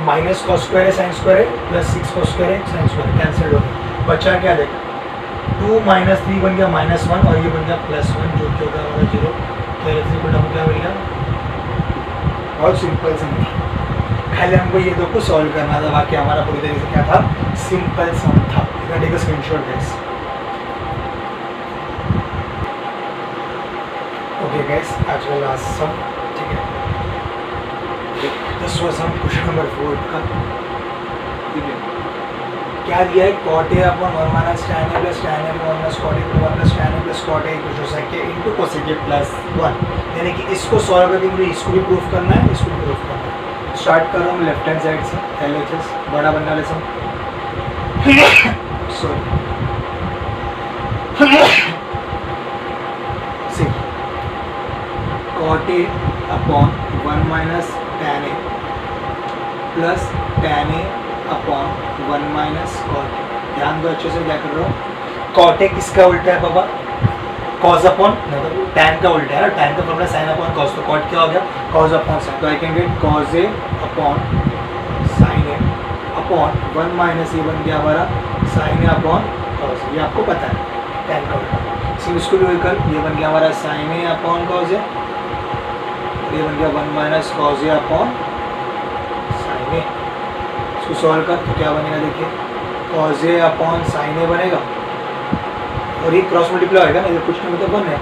माइनस कॉस स्क्वायर है साइन स्क्वायर है प्लस 6 कॉस स्क्वायर है साइन स्क्वायर कैंसिल होगा, बचा क्या देखा 2 माइनस 3 बन गया माइनस 1 और ये बन गया प्लस 1 जो कि होगा हमारा 0, तो इलेक्ट्रिक को क्या मिल गया, बहुत सिंपल सम था, खाली हमको ये दो को सॉल्व करना था, बाकी हमारा पूरी तरीके से क्या था सिंपल सम था। Take a screenshot guys, okay guys आज का लास्ट सम, ठीक है, दिस वाज हम क्वेश्चन नंबर 4 का, ठीक है, क्या दिया है cot a upon 1 minus tan a plus tan a upon 1 plus cot a upon 1 plus tan a plus cot a equal to sec a into cosec a plus 1, यानी कि इसको सॉल्व करके मुझे इसको भी प्रूफ करना है, इसको भी प्रूफ करना है। स्टार्ट कर रहा हूँ लेफ्ट हैंड साइड से, LHS बड़ा बनने वाले sum, sorry see cot a upon 1 minus tan a plus tan a upon 1 minus cot a। ध्यान दो अच्छे से क्या कर रहा हूँ, cot a किसका उल्टा है पापा, cos अपॉन tan का उल्टा है ना, tan का फॉर्मूला sin अपॉन cos, तो cot क्या हो गया cos अपॉन sin, तो I can get cos a upon sin a upon 1 minus ये बन गया हमारा sin a अपॉन cos, ये आपको पता है tan का उल्टा, सिर्फ इसको भी वही कर, ये बन गया हमारा sin a upon cos a, ये बन गया 1 minus cos a upon sin a, इसको सॉल्व कर तो क्या बनेगा देखिए cos a upon sin a बनेगा, और ये क्रॉस मल्टीप्लाई होगा ना, इधर कुछ नहीं मतलब 1 है,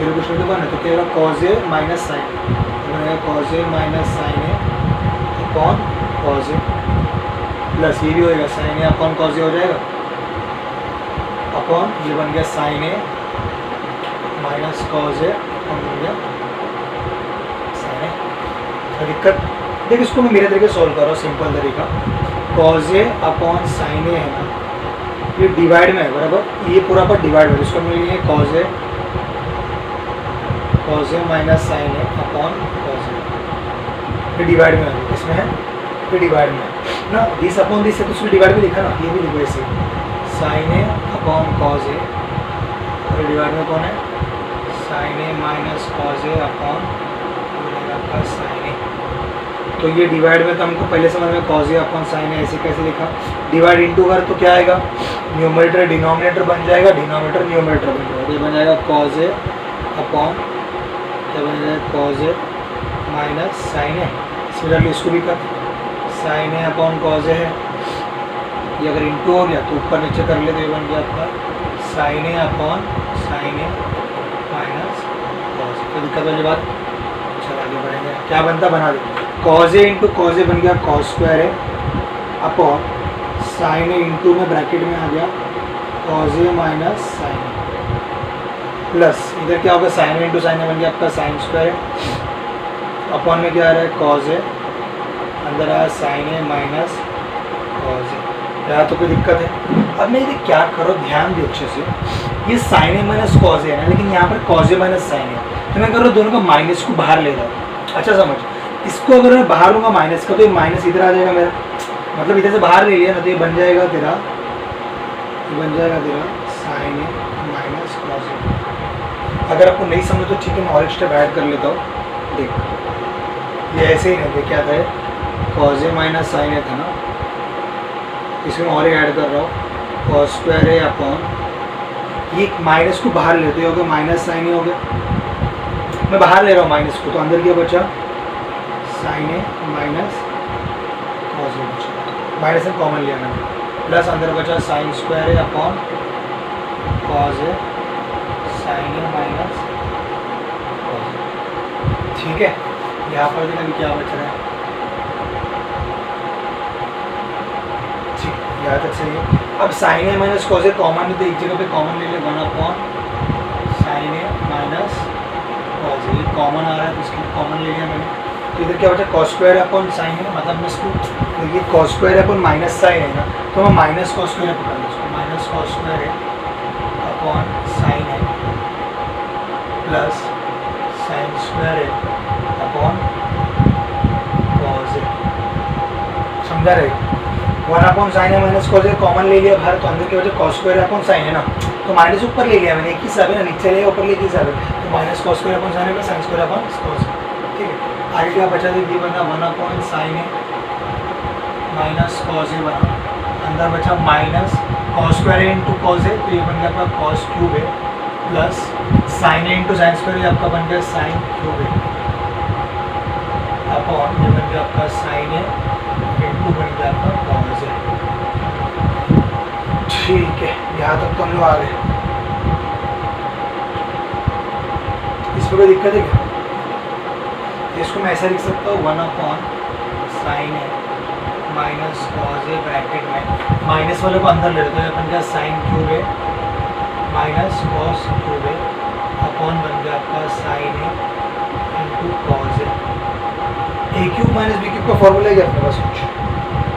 इधर कुछ नहीं मतलब 1 है, तो क्या होगा cos a माइनस sin, तो बनेगा cos a minus sin a upon cos a plus ये भी होएगा sin a upon cos a हो जाएगा, अपॉन ये बन गया sin a minus cos a upon बन गया sin a। तो दिक्कत देख, इसको मैं मेरे तरीके सॉल्व कर रहा हूँ सिंपल तरीका, cos a upon sin a है ना, ये डिवाइड में है बराबर, ये पूरा पर डिवाइड है, इसको मिल गया cos a minus sin a upon cos a, ये डिवाइड में है, इसमें है ये डिवाइड में है ना, दिस अपॉन दिस है तो उसमें डिवाइड में लिखा ना, ये भी लिखो ऐसे sin a upon cos a, और डिवाइड में कौन है sin a minus cos a upon आपका sin a, तो ये डिवाइड में तो हमको पहले समझ में कॉज ए अपॉन साइन है, ऐसे कैसे लिखा, डिवाइड इनटू कर तो क्या आएगा, न्यूमरेटर डिनोमिनेटर बन जाएगा, डिनोमिनेटर न्यूमरेटर बन जाएगा, तो ये बन जाएगा कॉज ए अपॉन क्या बन जाएगा कॉज ए माइनस साइन ए। सिमिलरली इसको भी कर, साइन ए अपॉन कॉज ए है, ये अगर इनटू हो गया तो ऊपर नीचे कर ले तो ये बन गया आपका sign A upon sine A minus cos ए। कोई दिक्कत वाली बात, चल आगे बढ़ेंगे, क्या बनता बना दे, कॉज ए इंटू कॉज ए बन गया cause square A upon sine A into में ब्रैकेट में आ गया कॉज ए माइनस साइन ए प्लस इधर क्या होगा साइन ए इंटू साइन ए बन गया आपका साइन स्क्वायर ए अपॉन में क्या आ रहा है कॉज ए, अंदर आया साइन ए माइनस कॉज ए। यहाँ तो कोई दिक्कत है। अब मैं ये क्या करो ध्यान दो अच्छे से, ये साइन ए माइनस कॉज ए है ना, लेकिन यहाँ पर कॉज ए माइनस साइन ए, तो मैं करो दोनों का माइनस को बाहर ले रहा हूँ। अच्छा समझ, इसको अगर मैं बाहर लूँगा माइनस का तो ये माइनस इधर आ जाएगा मेरा, मतलब इधर से बाहर ले लिया ना तो ये बन जाएगा तेरा, ये बन जाएगा तेरा साइन ए माइनस कॉज ए। अगर आपको नहीं समझ तो ठीक है, मैं और एक स्टेप ऐड कर लेता हूँ। देख ये ऐसे ही नहीं, क्या था कॉज ए माइनस साइन ए था ना, इसमें और एक ऐड कर रहा हूँ कॉस स्क्वायर ए अपॉन ये माइनस को बाहर लेते हो गया माइनस साइन ए हो गया, मैं बाहर ले रहा हूँ माइनस को, तो अंदर क्या बचा साइन ए माइनस कॉस ए बचा, माइनस में कॉमन लिया मैंने, प्लस अंदर बचा sign square A upon cos A sign A minus cos A. ठीक है, यहाँ पर देखा कि क्या बच रहा है, ठीक यहाँ तक सही है। अब sign A minus cos A common है तो एक जगह पे कॉमन ले ले, 1 upon sine A minus cos ए, ये कॉमन आ रहा है तो इसके कॉमन ले लिया मैंने, तो इधर क्या बचा cos square upon sine a, मतलब मैं इसको तो ये cos square upon minus sine है ना, तो मैं माइनस कॉस स्क्वायर पकड़ लूँ इसको, माइनस कॉस स्क्वायर है अपॉन साइन ए प्लस साइन स्क्वायर है अपॉन कॉस ए। समझा रहे, 1 अपॉन साइन है माइनस कॉस ए कॉमन ले लिया बाहर, तो अंदर की वजह कॉस स्क्वायर अपॉन साइन है ना, तो माइनस ऊपर ले लिया मैंने, एक ही हिसाब है ना, नीचे ले ऊपर ले एक ही हिसाब है, तो minus cos square upon sine है plus sine square upon cos A. ठीक है, आगे क्या बचा था, ये बना 1 upon sine A minus cos A बना, अंदर बचा minus cos square A into cos A, तो ये बन गया आपका cos cube A plus sine A into sine square, आपका बन गया साइन क्यूब ए अपॉन ये बन गया आपका साइन ए इंटू बन गया आपका कॉस ए। ठीक है, यहाँ तक तो हम लोग आ गए, इसमें कोई दिक्कत है क्या? इसको मैं ऐसा लिख सकता हूँ 1 upon sine A minus cos A bracket में माइनस वाले को अंदर ले लेते हैं, अपन क्या साइन क्यूब ए माइनस कॉस क्यूब ए अपॉन बन गया आपका sign A into cos A cube minus B cube का फॉर्मूला है क्या अपने पास कुछ?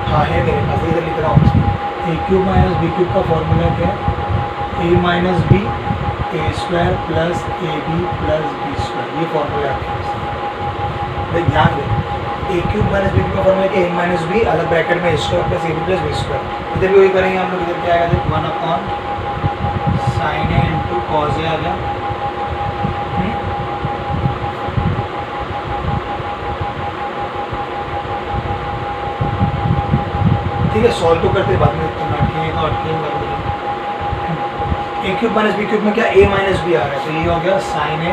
हाँ है मेरे पास, इधर लिख रहा हूँ, A cube minus B cube का फॉर्मूला क्या है, A minus B A square plus A B plus B square, ये फॉर्मूला आपके पास। देख ध्यान दे, A cube minus B cube का फॉर्मूला क्या, ए माइनस बी अलग ब्रैकेट में A square plus A B plus B square, इधर भी वही करेंगे हम लोग, इधर क्या आएगा देख 1 upon sine A into cos ए आ गया, ठीक है, सॉल्व तो करते बाद में अटकेंगे तो अटकेंगे कर देंगे। ए क्यूब माइनस बी क्यूब में क्या ए माइनस बी आ रहा है, तो ये हो गया साइन ए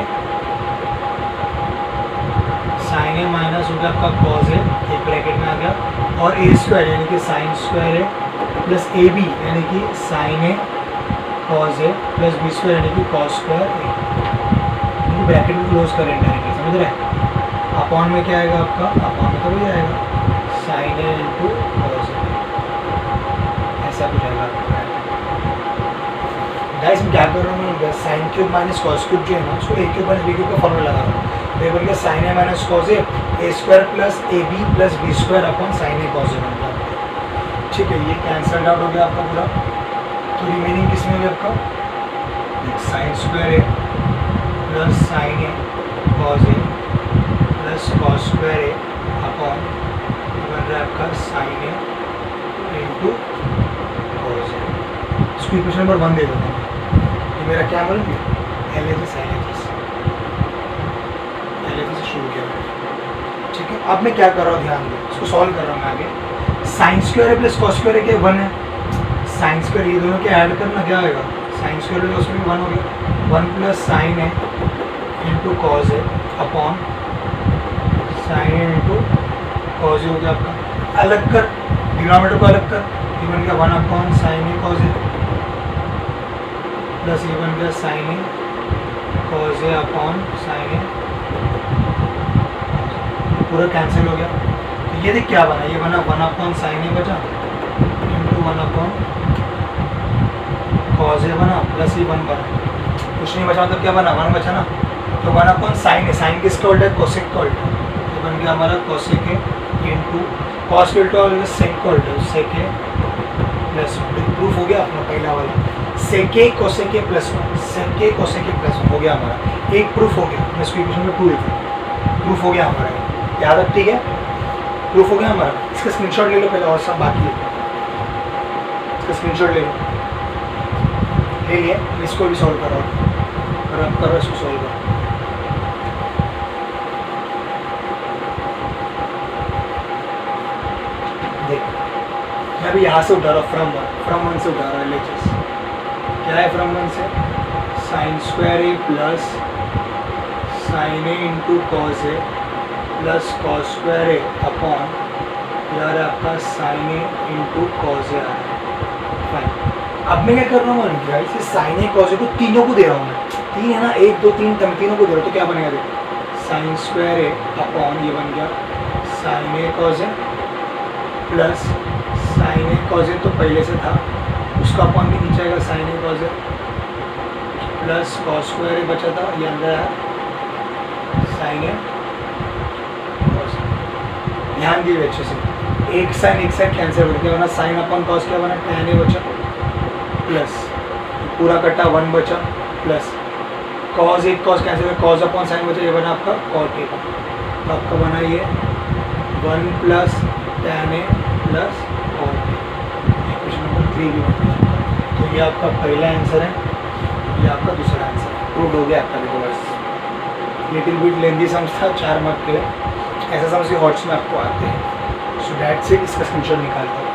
माइनस हो गया आपका कॉस ए, एक ब्रैकेट में आ गया, और ए स्क्वायर यानी कि साइन स्क्वायर ए प्लस ए बी यानी कि sine A cos a plus B square यानी कि कॉस स्क्वायर ए, ब्रैकेट में क्लोज करें डायरेक्टली, समझ रहे हैं। अपॉन में क्या आएगा आपका, अपॉन में तो वही आएगा sine A into cos A, ऐसा कुछ आएगा गाइस। मैं क्या कर रहा हूँ, sine cube minus cos cube जो है ना, उसको A cube minus B cube का फॉर्मूला लगा रहा हूँ, तो ये बन गया sine A minus cos A square plus A B plus B square upon sine A cos A बन गया। ठीक है, ये कैंसल्ड आउट हो गया आपका पूरा, तो रिमेनिंग किस में हो गया आपका sign square A plus sine A cos a plus cos square A upon बन रहा है आपका साइन ए इंटू कॉस ए। इसको इक्वेशन नंबर 1 दे देता हूँ, ये मेरा क्या बन गया एल एच एस से शुरू किया, ठीक है। अब मैं क्या कर रहा हूँ ध्यान दो, इसको सॉल्व कर रहा हूँ मैं आगे। साइन स्क्वायर है प्लस कॉस स्क्वायर है क्या 1 है, साइन स्क्वायर ये दोनों के ऐड करना क्या आएगा, साइन स्क्वायर है तो उसमें भी 1 हो गया, 1 प्लस साइन है इंटू कॉस है अपॉन साइन है इंटू कॉस है हो गया आपका। अलग कर, डिनोमिनेटर को अलग कर, ये बन गया 1 अपॉन साइन है कॉस है प्लस ये बन गया साइन है कॉस है अपॉन साइन है, पूरा कैंसिल हो गया। तो ये देख क्या बना, ये बना 1 अपॉन साइन है बचा इंटू 1 अपॉन कॉस है बना प्लस ये 1 बना, कुछ नहीं बचा मतलब क्या बना 1 बचा ना, तो 1 अपॉन साइन है, साइन किसका उल्टा है कोसेक का उल्टा, ये बन गया हमारा कोसेक है इंटू कॉस के उल्टा और सेक का उल्टा सेक है प्लस 1। प्रूफ हो गया अपना पहला वाला, सेके कोसेके प्लस 1, सेके कोसेके प्लस 1 हो गया हमारा, एक प्रूफ हो गया। मैं इसको इक्वेशन में प्रूफ प्रूफ हो गया हमारा, याद रख ठीक है, प्रूफ हो गया हमारा। इसका स्क्रीनशॉट ले लो पहले, और सब बाकी है, इसका स्क्रीनशॉट ले लो, ले लिए। इसको भी सॉल्व करो, रब करो इसको सॉल्व करो। देख मैं अभी यहाँ से उठा रहा हूँ, फ्रॉम वन से उठा रहा है एच, क्या है फ्रॉम वन से, sign square A plus sine A into cos a plus cos square A upon यार आपका साइन ए इंटू कॉस ए आ रहा है। फाइन, अब मैं क्या कर रहा हूँ भाई, इसे साइन ए कॉस ए को तीनों को दे रहा हूँ मैं, 3 है ना, 1 2 3 तीनों को दे रहा हूँ, तो क्या बनेगा देखो, साइन स्क्वायर ए अपॉन ये बन गया sine A cos a plus sine A cos A तो पहले से था उसका अपॉन भी नीचे आएगा sine A cos a plus cos square ए बचा था, ये अंदर है साइन ए कॉस। ध्यान दिए अच्छे से, एक साइन कैंसिल हो गया, वरना साइन अपॉन कॉस क्या बना, tan ए बचा प्लस पूरा कट्टा 1 बचा प्लस कॉस एक कॉस कैंसिल है, कॉस अपॉन साइन बचा, ये बना आपका कॉट ए, तो आपका बना ये 1 plus tan a plus cot a. Question number 3 भी बन गया। तो ये आपका पहला आंसर है, ये आपका दूसरा आंसर है, प्रूव हो गया आपका। देखो बस लिटिल बिट लेंदी सम्स था 4 मार्क के लिए, ऐसा समझ के हॉट्स में आपको आते हैं। सो दैट्स इट, इसका स्क्रीनशॉट निकालता हूँ।